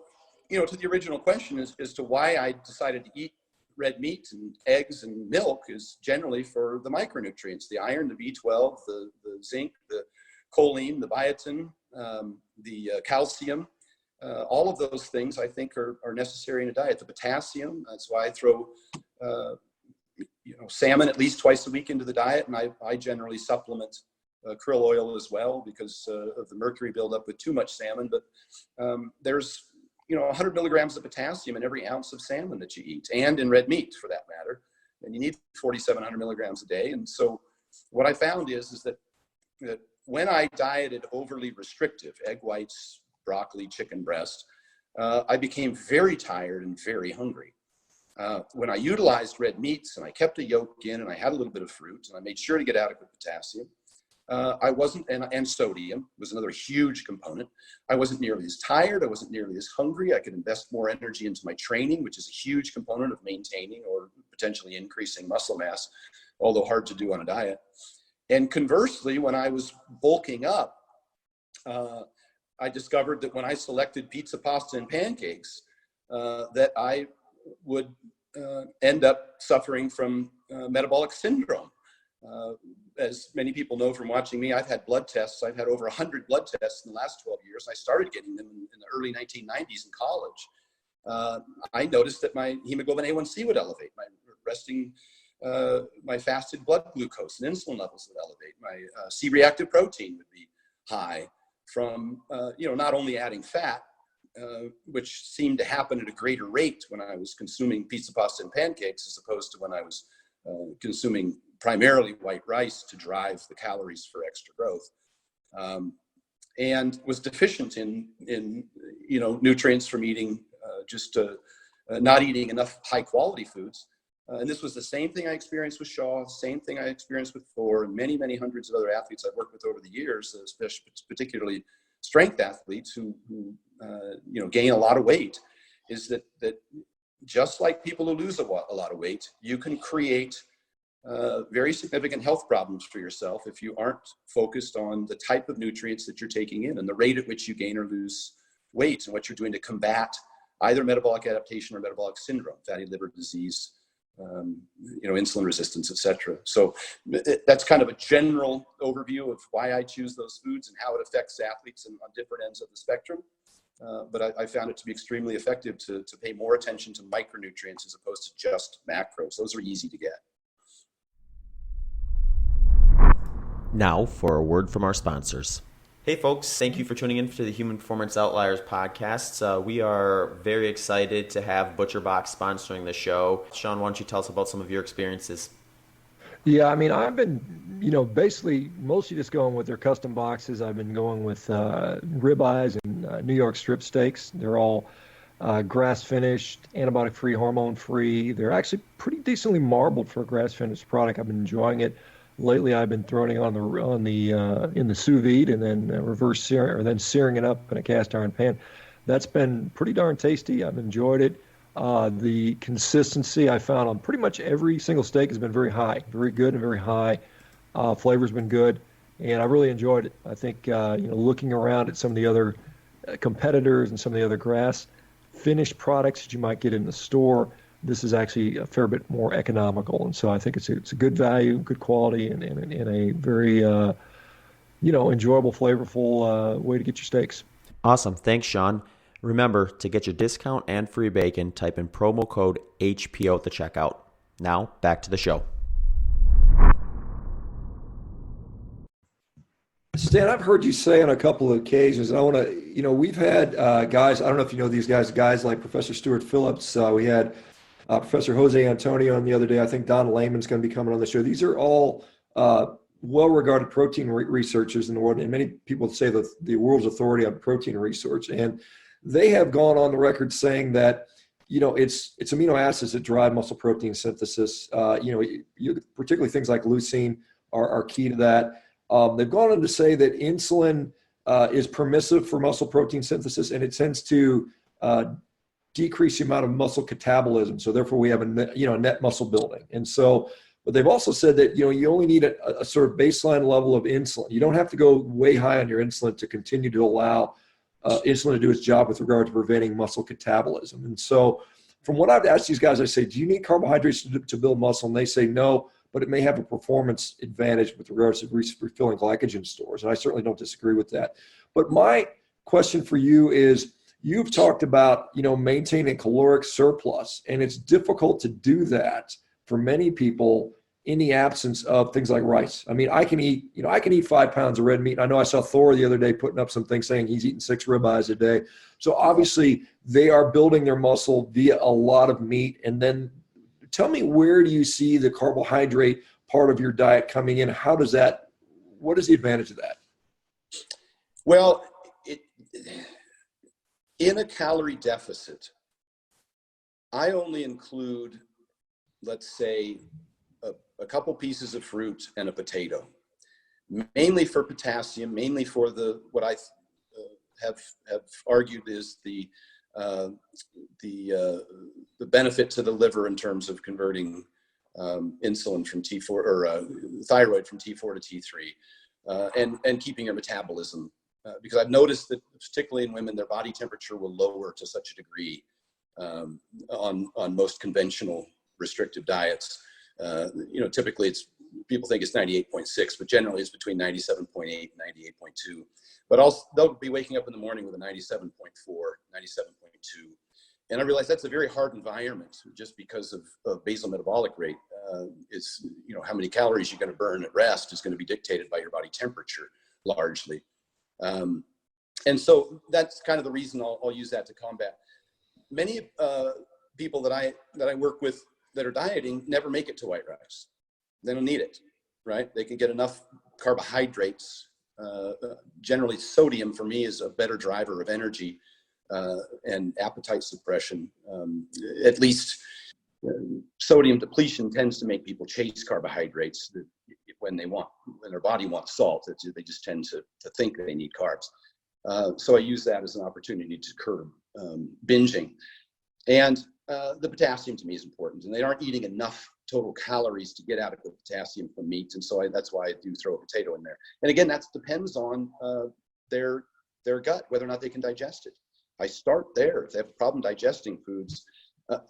to the original question as to why I decided to eat red meat and eggs and milk is generally for the micronutrients, the iron, the B12, the zinc, the choline, the biotin, the calcium. All of those things I think are necessary in a diet. The potassium, that's why I throw salmon at least twice a week into the diet, and I generally supplement krill oil as well because of the mercury buildup with too much salmon. But there's 100 milligrams of potassium in every ounce of salmon that you eat, and in red meat for that matter. And you need 4,700 milligrams a day. And so what I found is that when I dieted overly restrictive, egg whites, broccoli, chicken breast, I became very tired and very hungry. When I utilized red meats and I kept a yolk in and I had a little bit of fruit and I made sure to get adequate potassium, I wasn't, and sodium was another huge component. I wasn't nearly as tired. I wasn't nearly as hungry. I could invest more energy into my training, which is a huge component of maintaining or potentially increasing muscle mass, although hard to do on a diet. And conversely, when I was bulking up, I discovered that when I selected pizza, pasta, and pancakes, that I would end up suffering from metabolic syndrome. As many people know from watching me, I've had blood tests. I've had over 100 blood tests in the last 12 years. I started getting them in the early 1990s in college. I noticed that my hemoglobin A1C would elevate, my fasted blood glucose and insulin levels would elevate. My C-reactive protein would be high from, not only adding fat, which seemed to happen at a greater rate when I was consuming pizza, pasta, and pancakes, as opposed to when I was consuming primarily white rice to drive the calories for extra growth, and was deficient in nutrients from eating not eating enough high quality foods. And this was the same thing I experienced with Shaw, same thing I experienced with Thor, and many, many hundreds of other athletes I've worked with over the years, especially particularly strength athletes who gain a lot of weight, is that just like people who lose a lot of weight, you can create very significant health problems for yourself if you aren't focused on the type of nutrients that you're taking in and the rate at which you gain or lose weight, and what you're doing to combat either metabolic adaptation or metabolic syndrome, fatty liver disease, insulin resistance, etc. So that's kind of a general overview of why I choose those foods and how it affects athletes on different ends of the spectrum. But I found it to be extremely effective to pay more attention to micronutrients as opposed to just macros. Those are easy to get. Now for a word from our sponsors. Hey folks, thank you for tuning in to the Human Performance Outliers Podcast. We are very excited to have ButcherBox sponsoring the show. Shawn, why don't you tell us about some of your experiences? Yeah, I mean, I've been, basically mostly just going with their custom boxes. I've been going with ribeyes and New York strip steaks. They're all grass-finished, antibiotic-free, hormone-free. They're actually pretty decently marbled for a grass-finished product. I've been enjoying it. Lately, I've been throwing it in the sous vide and then reverse searing, or then searing it up in a cast iron pan. That's been pretty darn tasty. I've enjoyed it. The consistency I found on pretty much every single steak has been very high, very good and very high. Flavor's been good, and I really enjoyed it. I think looking around at some of the other competitors and some of the other grass finished products that you might get in the store, this is actually a fair bit more economical, and so I think it's a good value, good quality, and a very enjoyable, flavorful way to get your steaks. Awesome. Thanks, Shawn. Remember, to get your discount and free bacon, type in promo code HPO at the checkout. Now, back to the show. Stan, I've heard you say on a couple of occasions, and I want to, we've had guys, I don't know if you know these guys like Professor Stuart Phillips. We had Professor Jose Antonio on the other day. I think Don Lehman's going to be coming on the show. These are all well-regarded protein researchers in the world, and many people say the world's authority on protein research. And they have gone on the record saying that, it's amino acids that drive muscle protein synthesis. Particularly things like leucine are key to that. They've gone on to say that insulin is permissive for muscle protein synthesis, and it tends to decrease the amount of muscle catabolism. So therefore we have a net muscle building. And so, but they've also said that, you only need a sort of baseline level of insulin. You don't have to go way high on your insulin to continue to allow insulin to do its job with regard to preventing muscle catabolism. And so from what I've asked these guys, I say, do you need carbohydrates to build muscle? And they say no, but it may have a performance advantage with regards to refilling glycogen stores. And I certainly don't disagree with that. But my question for you is, you've talked about, maintaining caloric surplus, and it's difficult to do that for many people in the absence of things like rice. I mean, I can eat 5 pounds of red meat. I know I saw Thor the other day putting up some things saying he's eating 6 ribeyes a day. So obviously they are building their muscle via a lot of meat. And then tell me, where do you see the carbohydrate part of your diet coming in? What is the advantage of that? Well, in a calorie deficit, I only include, let's say, a couple pieces of fruit and a potato, mainly for potassium, mainly for what I have argued is the benefit to the liver in terms of converting insulin from T4 or thyroid from T4 to T3, and keeping your metabolism. Because I've noticed that particularly in women, their body temperature will lower to such a degree on most conventional restrictive diets. Typically people think it's 98.6, but generally it's between 97.8 and 98.2. But they'll be waking up in the morning with a 97.4, 97.2. And I realize that's a very hard environment just because of basal metabolic rate. How many calories you're going to burn at rest is going to be dictated by your body temperature largely. And so that's kind of the reason I'll use that to combat. Many people that I work with that are dieting never make it to white rice. They don't need it, right? They can get enough carbohydrates. Generally, sodium for me is a better driver of energy and appetite suppression. At least sodium depletion tends to make people chase carbohydrates when their body wants salt. They just tend to think they need carbs. So I use that as an opportunity to curb binging. And the potassium to me is important, and they aren't eating enough total calories to get adequate potassium from meat. And so that's why I do throw a potato in there. And again, that depends on their gut, whether or not they can digest it. I start there. If they have a problem digesting foods,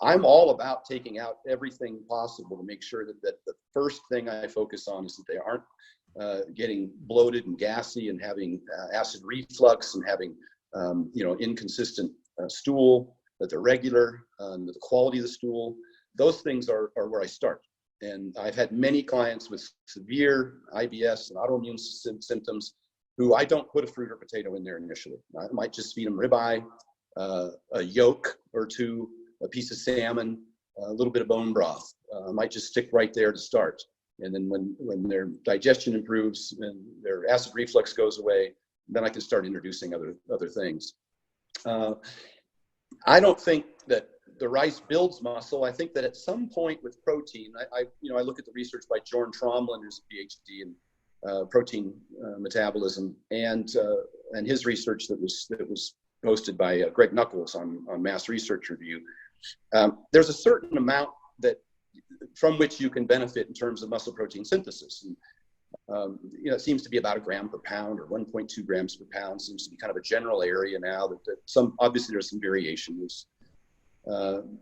I'm all about taking out everything possible to make sure that the first thing I focus on is that they aren't getting bloated and gassy and having acid reflux and having inconsistent stool, that they're regular, the quality of the stool. Those things are where I start. And I've had many clients with severe IBS and autoimmune symptoms who I don't put a fruit or potato in there initially. I might just feed them ribeye, a yolk or two, a piece of salmon, a little bit of bone broth. I might just stick right there to start. And then when their digestion improves and their acid reflux goes away, then I can start introducing other things. I don't think that the rice builds muscle. I think that at some point with protein, I look at the research by Jorn Tromblin, who's a PhD in protein metabolism, and his research that was posted by Greg Nuckols on Mass Research Review. There's a certain amount from which you can benefit in terms of muscle protein synthesis. And, it seems to be about 1 gram per pound or 1.2 grams per pound. Seems to be kind of a general area now that obviously there's some variations. And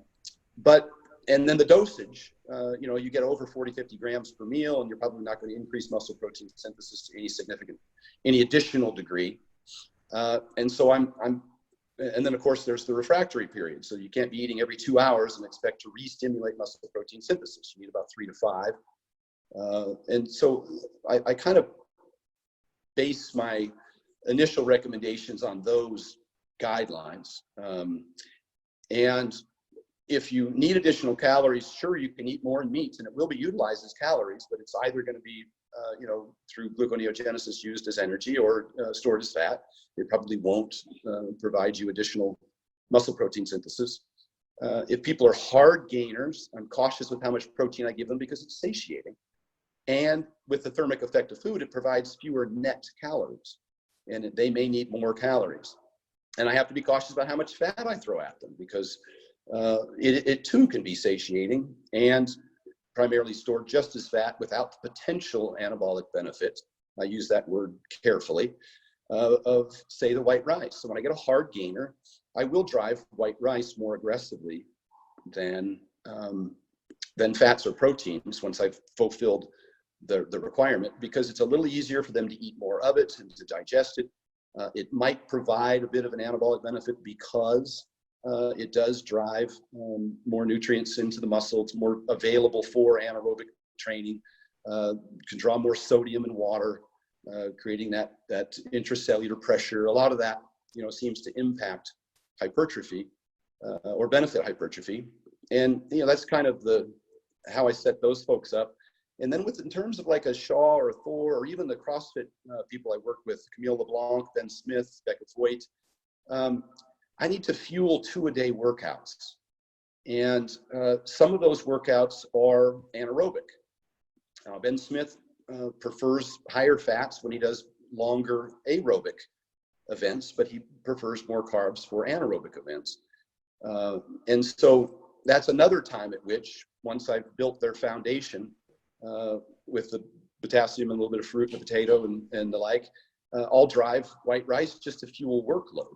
then the dosage, you get over 40, 50 grams per meal, and you're probably not going to increase muscle protein synthesis to any additional degree. And so and then of course there's the refractory period. So you can't be eating every 2 hours and expect to re-stimulate muscle protein synthesis. You need about 3 to 5. And so I kind of base my initial recommendations on those guidelines. And if you need additional calories, sure, you can eat more meat and it will be utilized as calories, but it's either going to be, through gluconeogenesis used as energy or stored as fat. It probably won't provide you additional muscle protein synthesis. If people are hard gainers, I'm cautious with how much protein I give them because it's satiating. And with the thermic effect of food, it provides fewer net calories. and they may need more calories. And I have to be cautious about how much fat I throw at them, because it too can be satiating and primarily stored just as fat without the potential anabolic benefit. I use that word carefully, of say the white rice. So when I get a hard gainer, I will drive white rice more aggressively than fats or proteins once I've fulfilled the requirement, because it's a little easier for them to eat more of it and to digest it. It might provide a bit of an anabolic benefit because it does drive more nutrients into the muscle. It's more available for anaerobic training, can draw more sodium and water, creating that intracellular pressure. A lot of that, seems to impact hypertrophy or benefit hypertrophy. And, that's kind of how I set those folks up. And then in terms of like a Shaw or a Thor, or even the CrossFit people I work with, Camille LeBlanc, Ben Smith, Becca Foyt, I need to fuel 2-a-day workouts. And some of those workouts are anaerobic. Ben Smith prefers higher fats when he does longer aerobic events, but he prefers more carbs for anaerobic events. And so that's another time at which, once I've built their foundation with the potassium and a little bit of fruit and the potato and the like, I'll drive white rice just to fuel workload.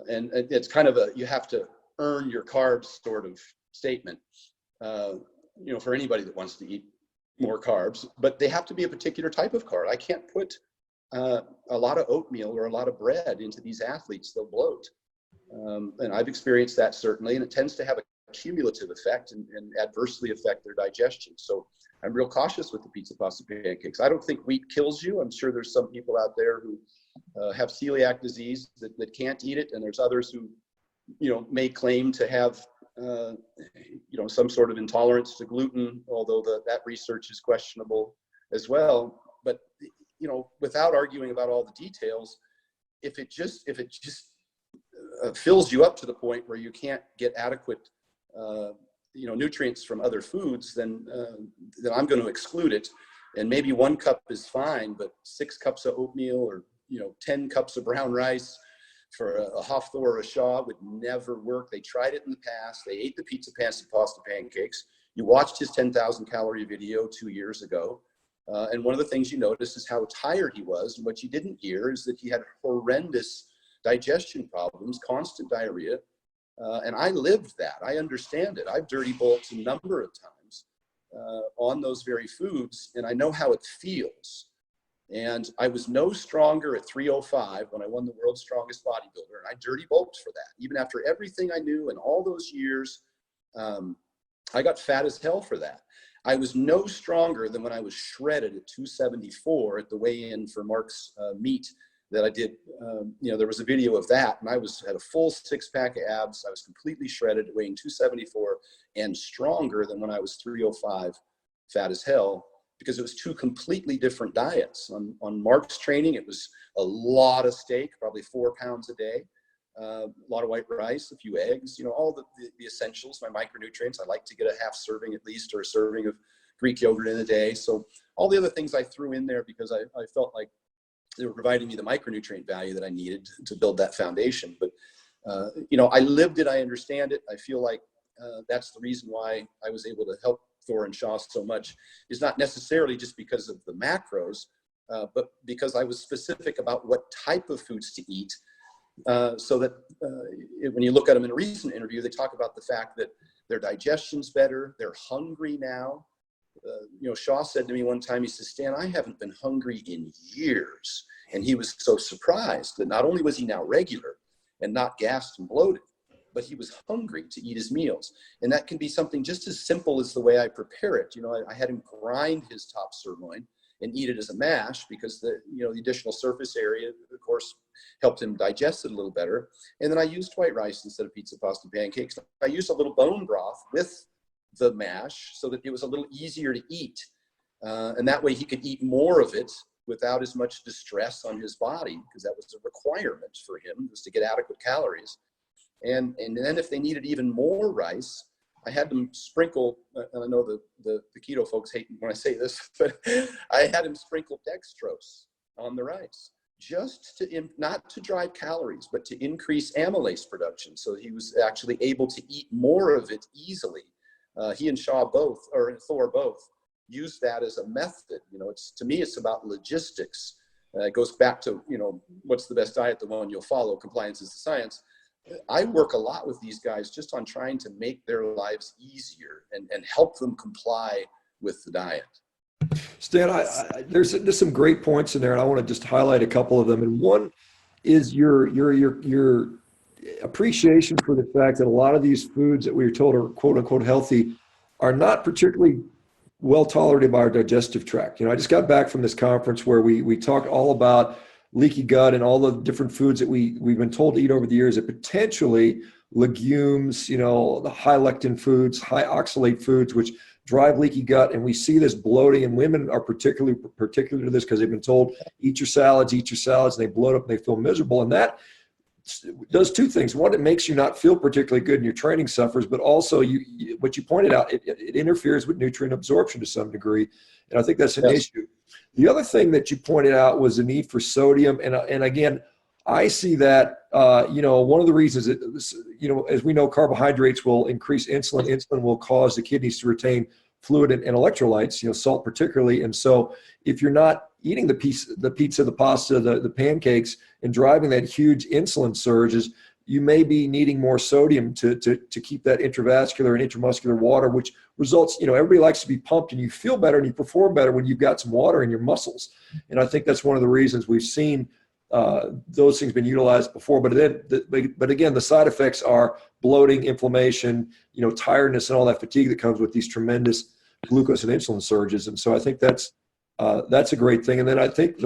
And it's kind of you have to earn your carbs sort of statement, for anybody that wants to eat more carbs, but they have to be a particular type of carb. I can't put a lot of oatmeal or a lot of bread into these athletes. They'll bloat. And I've experienced that certainly, and it tends to have a cumulative effect and adversely affect their digestion. So I'm real cautious with the pizza, pasta, pancakes. I don't think wheat kills you. I'm sure there's some people out there who have celiac disease that can't eat it, and there's others who, may claim to have, some sort of intolerance to gluten, although that research is questionable as well. But, without arguing about all the details, if it just fills you up to the point where you can't get adequate nutrients from other foods, then I'm going to exclude it. And maybe 1 cup is fine, but 6 cups of oatmeal or 10 cups of brown rice for a Hafthor or a Shaw would never work. They tried it in the past. They ate the pizza, pasta, pancakes. You watched his 10,000 calorie video 2 years ago. And one of the things you notice is how tired he was. And what you didn't hear is that he had horrendous digestion problems, constant diarrhea. And I lived that. I understand it. I've dirty bulked a number of times on those very foods, and I know how it feels. And I was no stronger at 305 when I won the World's Strongest Bodybuilder, and I dirty bulked for that. Even after everything I knew and all those years, I got fat as hell for that. I was no stronger than when I was shredded at 274 at the weigh-in for Mark's meet that I did. There was a video of that, and I had a full 6-pack of abs. I was completely shredded, weighing 274, and stronger than when I was 305, fat as hell, because it was 2 completely different diets. On Mark's training, it was a lot of steak, probably 4 pounds a day, a lot of white rice, a few eggs, all the essentials, my micronutrients. I like to get a half serving at least, or a serving of Greek yogurt in a day. So all the other things I threw in there because I felt like they were providing me the micronutrient value that I needed to build that foundation. But, I lived it. I understand it. I feel like that's the reason why I was able to help Thor and Shaw so much, is not necessarily just because of the macros, but because I was specific about what type of foods to eat. So that when you look at them in a recent interview, they talk about the fact that their digestion's better. They're hungry now. Shaw said to me one time, he says, "Stan, I haven't been hungry in years." And he was so surprised that not only was he now regular and not gassed and bloated, but he was hungry to eat his meals. And that can be something just as simple as the way I prepare it. I had him grind his top sirloin and eat it as a mash, because the additional surface area, of course, helped him digest it a little better. And then I used white rice instead of pizza, pasta, pancakes. I used a little bone broth with the mash so that it was a little easier to eat. And that way he could eat more of it without as much distress on his body, because that was a requirement for him, was to get adequate calories. And then if they needed even more rice, I had them sprinkle, I know the keto folks hate when I say this, but I had him sprinkle dextrose on the rice, just to, not to drive calories, but to increase amylase production. So he was actually able to eat more of it easily. He and Thor both used that as a method. You know, to me, it's about logistics. It goes back to, you know, what's the best diet? The one you'll follow. Compliance is the science. I work a lot with these guys just on trying to make their lives easier and help them comply with the diet. Stan, there's some great points in there, and I want to just highlight a couple of them. And one is your appreciation for the fact that a lot of these foods that we are told are quote unquote healthy are not particularly well tolerated by our digestive tract. You know, I just got back from this conference where we talked all about leaky gut and all the different foods that we've been told to eat over the years, that potentially legumes, you know, the high lectin foods, high oxalate foods, which drive leaky gut. And we see this bloating, and women are particular to this because they've been told, eat your salads, and they bloat up and they feel miserable. And that does two things. One, it makes you not feel particularly good and your training suffers, but also what you pointed out, it interferes with nutrient absorption to some degree. And I think that's an issue. The other thing that you pointed out was the need for sodium. And again, I see that, you know, one of the reasons that, you know, as we know, carbohydrates will increase insulin. Insulin will cause the kidneys to retain fluid and electrolytes, you know, salt particularly. And so if you're not eating the pizza, the pasta, the pancakes, and driving that huge insulin surges, you may be needing more sodium to keep that intravascular and intramuscular water, which results, you know, everybody likes to be pumped, and you feel better and you perform better when you've got some water in your muscles. And I think that's one of the reasons we've seen those things been utilized before. But again, the side effects are bloating, inflammation, you know, tiredness, and all that fatigue that comes with these tremendous glucose and insulin surges. And so I think that's a great thing. And then I think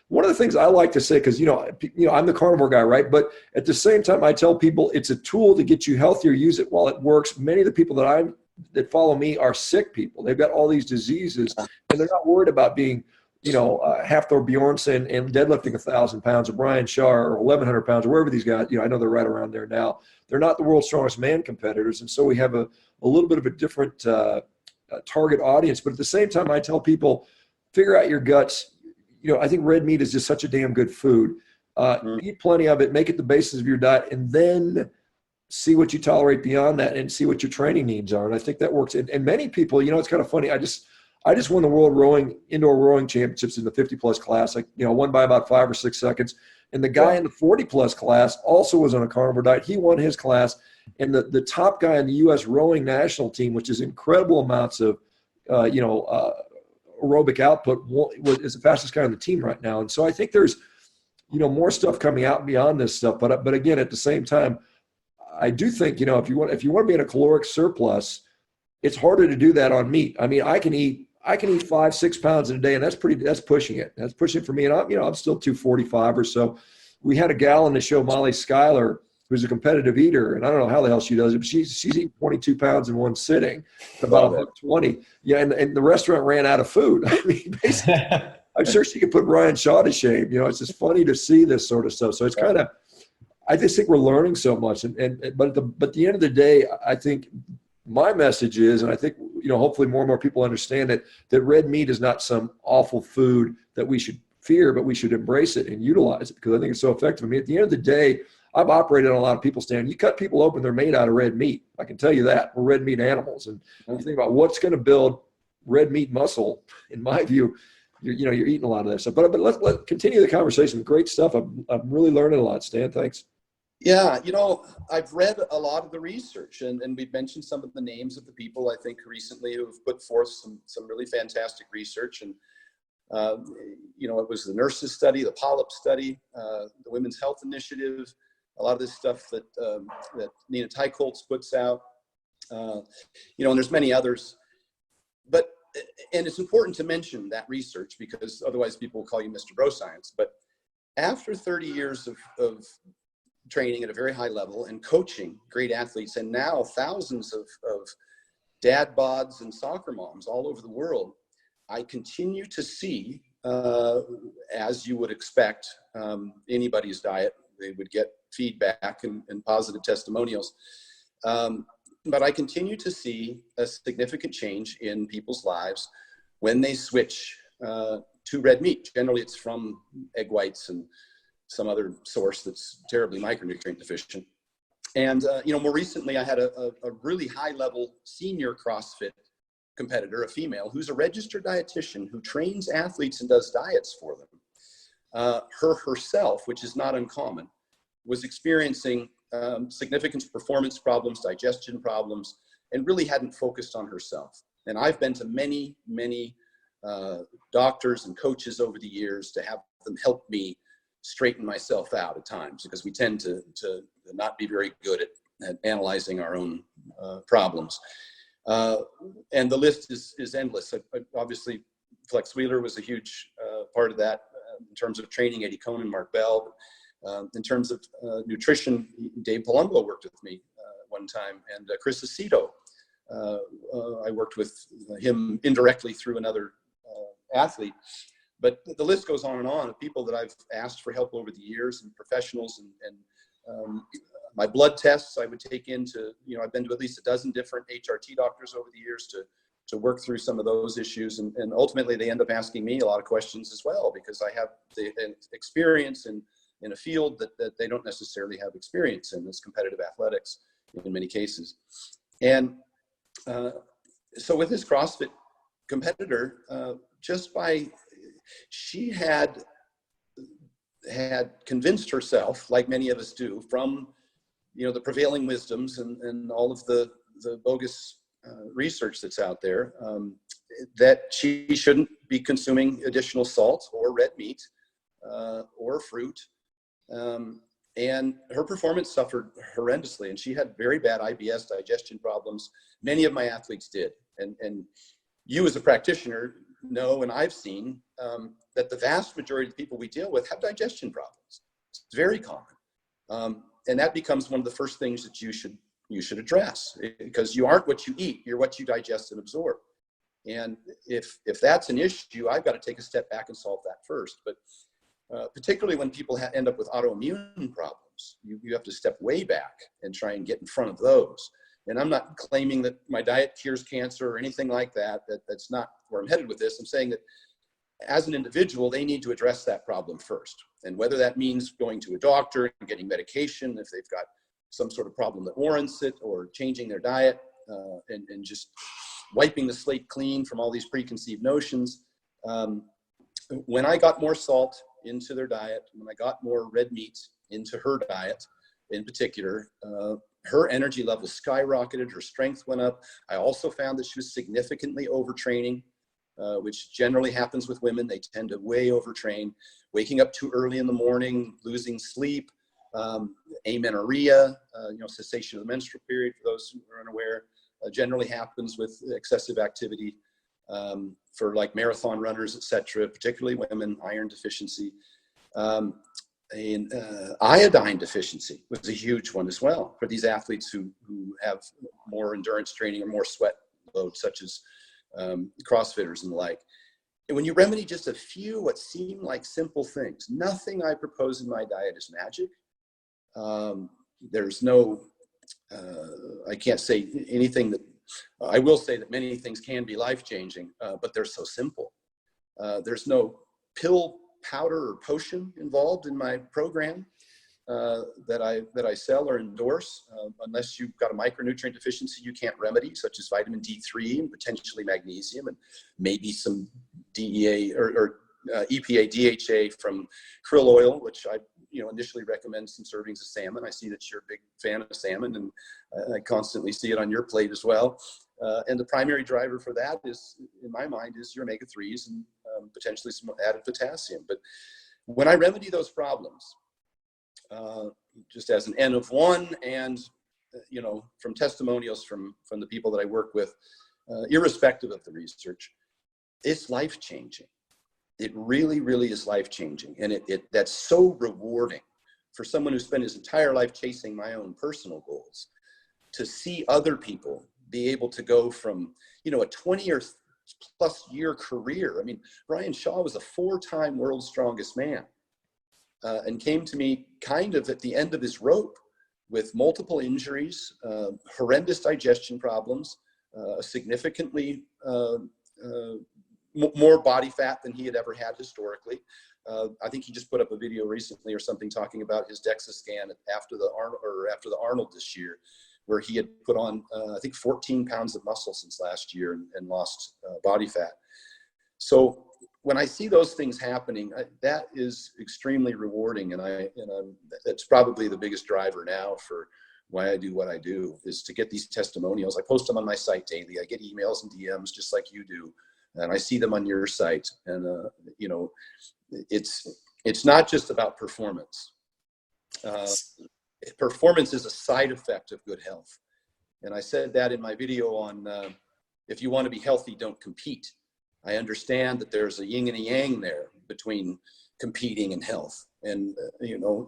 one of the things I like to say, because, you know, I'm the carnivore guy, right? But at the same time, I tell people it's a tool to get you healthier. Use it while it works. Many of the people that follow me are sick people. They've got all these diseases, and they're not worried about being, you know, Hafthor Bjornsson and deadlifting 1,000 pounds, or Brian Shaw, or 1,100 pounds, or wherever these guys, you know, I know they're right around there now. They're not the world's strongest man competitors. And so we have a little bit of a different target audience. But at the same time, I tell people, figure out your guts. You know, I think red meat is just such a damn good food. Eat plenty of it, make it the basis of your diet, and then see what you tolerate beyond that and see what your training needs are. And I think that works. And many people, you know, it's kind of funny. I just won the World Indoor Rowing Championships in the 50-plus class. I won by about 5 or 6 seconds. And the guy in the 40-plus class also was on a carnivore diet. He won his class. And the top guy in the U.S. rowing national team, which is incredible amounts of, aerobic output, is the fastest guy on the team right now. And so I think there's, you know, more stuff coming out beyond this stuff. But again, at the same time, I do think, you know, if you want to be in a caloric surplus, it's harder to do that on meat. I mean, I can eat 5-6 pounds in a day, and that's pushing it. That's pushing it for me. And I'm still 245 or so. We had a gal on the show, Molly Schuyler, who's a competitive eater, and I don't know how the hell she does it, but she's eating 22 pounds in one sitting, about $120. Yeah, and the restaurant ran out of food. I mean, basically, I'm sure she could put Brian Shaw to shame. You know, it's just funny to see this sort of stuff. So it's kind of, I just think we're learning so much. But at the end of the day, I think my message is, and I think, you know, hopefully more and more people understand it, that red meat is not some awful food that we should fear, but we should embrace it and utilize it, because I think it's so effective. I mean, at the end of the day, I've operated on a lot of people standing. You cut people open, they're made out of red meat. I can tell you that. We're red meat animals. And you think about what's going to build red meat muscle, in my view, you're eating a lot of that stuff. But let's continue the conversation. Great stuff. I'm really learning a lot, Stan. Thanks. Yeah, you know, I've read a lot of the research, and we've mentioned some of the names of the people, I think, recently who have put forth some really fantastic research. And, you know, it was the nurses study, the polyp study, the Women's Health Initiative, a lot of this stuff that Nina Teicholz puts out, you know, and there's many others. And it's important to mention that research, because otherwise people will call you Mr. Bro Science. But after 30 years of training at a very high level and coaching great athletes, and now thousands of dad bods and soccer moms all over the world, I continue to see, as you would expect, anybody's diet, they would get feedback and positive testimonials. But I continue to see a significant change in people's lives when they switch to red meat. Generally, it's from egg whites and some other source that's terribly micronutrient deficient. And, more recently, I had a really high-level senior CrossFit competitor, a female, who's a registered dietitian who trains athletes and does diets for them. Herself, which is not uncommon, was experiencing significant performance problems, digestion problems, and really hadn't focused on herself. And I've been to many, many doctors and coaches over the years to have them help me straighten myself out at times, because we tend to not be very good at analyzing our own problems. And the list is endless. Obviously, Flex Wheeler was a huge part of that in terms of training. Eddie Cohn, Mark Bell. In terms of nutrition, Dave Palumbo worked with me one time, and Chris Aceto. I worked with him indirectly through another athlete. But the list goes on of people that I've asked for help over the years, and professionals, and my blood tests I would take into, I've been to at least a dozen different HRT doctors over the years to work through some of those issues. And ultimately they end up asking me a lot of questions as well, because I have the experience in a field that they don't necessarily have experience in, as competitive athletics in many cases. And so with this CrossFit competitor, she had convinced herself, like many of us do, from the prevailing wisdoms and all of the bogus research that's out there, that she shouldn't be consuming additional salt or red meat or fruit. And her performance suffered horrendously, and she had very bad IBS, digestion problems. Many of my athletes did. And you as a practitioner know, and I've seen, that the vast majority of the people we deal with have digestion problems. It's very common. And that becomes one of the first things that you should address, because you aren't what you eat, you're what you digest and absorb. And if that's an issue, I've got to take a step back and solve that first. But particularly when people end up with autoimmune problems, you have to step way back and try and get in front of those. And I'm not claiming that my diet cures cancer or anything like that. That's not where I'm headed with this. I'm saying that as an individual, they need to address that problem first. And whether that means going to a doctor and getting medication if they've got some sort of problem that warrants it, or changing their diet and just wiping the slate clean from all these preconceived notions. When I got more salt into their diet, when I got more red meat into her diet in particular, her energy level skyrocketed, her strength went up. I also found that she was significantly overtraining, which generally happens with women. They tend to way overtrain, waking up too early in the morning, losing sleep, amenorrhea, cessation of the menstrual period, for those who are unaware, generally happens with excessive activity for like marathon runners, etc., particularly women. Iron deficiency. And iodine deficiency was a huge one as well for these athletes who have more endurance training or more sweat load, such as CrossFitters and the like. And when you remedy just a few what seem like simple things, nothing I propose in my diet is magic. There's no, I can't say anything that, I will say that many things can be life-changing, but they're so simple. There's no pill, powder, or potion involved in my program that I sell or endorse, unless you've got a micronutrient deficiency you can't remedy, such as vitamin D3 and potentially magnesium, and maybe some DEA or EPA DHA from krill oil, which I initially recommend some servings of salmon. I see that you're a big fan of salmon, and I constantly see it on your plate as well. And the primary driver for that is, in my mind, is your omega-3s and potentially some added potassium. But when I remedy those problems, just as an N of one, and from testimonials from the people that I work with, irrespective of the research, it's life-changing. It really, really is life-changing. And that's so rewarding for someone who spent his entire life chasing my own personal goals, to see other people be able to go from, a 20 or plus year career. I mean, Brian Shaw was a 4-time World's Strongest Man, and came to me kind of at the end of his rope with multiple injuries, horrendous digestion problems, significantly more body fat than he had ever had historically. I think he just put up a video recently or something talking about his DEXA scan after the Arnold this year, where he had put on, I think 14 pounds of muscle since last year and lost body fat. So when I see those things happening, that is extremely rewarding. And that's probably the biggest driver now for why I do what I do, is to get these testimonials. I post them on my site daily. I get emails and DMs just like you do. And I see them on your site. And, it's not just about performance. Performance is a side effect of good health. And I said that in my video on, if you want to be healthy, don't compete. I understand that there's a yin and a yang there between competing and health. And,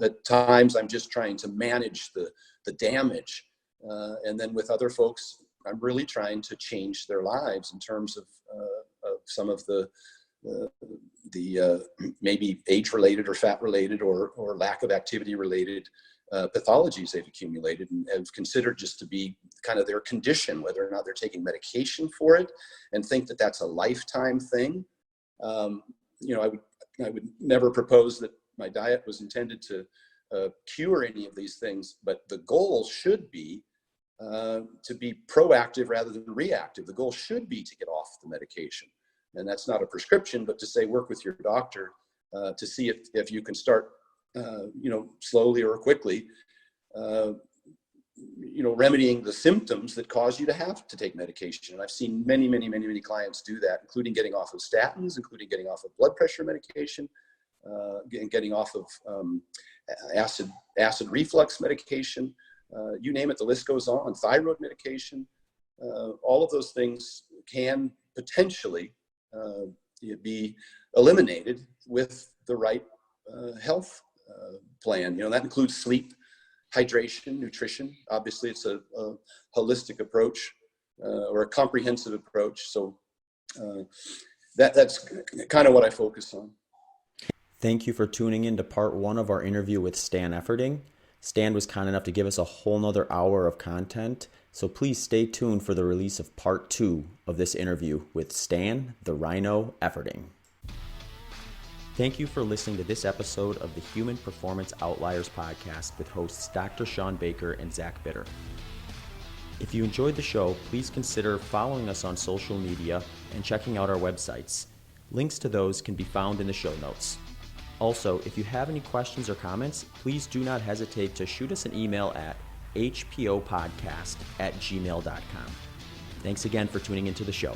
at times I'm just trying to manage the damage. And then with other folks, I'm really trying to change their lives in terms of some of the maybe age-related or fat-related or lack of activity-related pathologies they've accumulated and have considered just to be kind of their condition, whether or not they're taking medication for it, and think that that's a lifetime thing. I would never propose that my diet was intended to cure any of these things, but the goal should be to be proactive rather than reactive. The goal should be to get off the medication. And that's not a prescription, but to say, work with your doctor to see if you can start, slowly or quickly, remedying the symptoms that cause you to have to take medication. And I've seen many, many, many, many clients do that, including getting off of statins, including getting off of blood pressure medication, getting off of acid reflux medication. You name it, the list goes on. Thyroid medication. All of those things can potentially be eliminated with the right health plan. That includes sleep, hydration, nutrition. Obviously, it's a holistic approach or a comprehensive approach. So that's kind of what I focus on. Thank you for tuning in to part 1 of our interview with Stan Efferding. Stan was kind enough to give us a whole nother hour of content, so please stay tuned for the release of part 2 of this interview with Stan the Rhino Efferding. Thank you for listening to this episode of the Human Performance Outliers Podcast with hosts Dr. Shawn Baker and Zach Bitter. If you enjoyed the show, please consider following us on social media and checking out our websites. Links to those can be found in the show notes. Also, if you have any questions or comments, please do not hesitate to shoot us an email at hpopodcast@gmail.com. Thanks again for tuning into the show.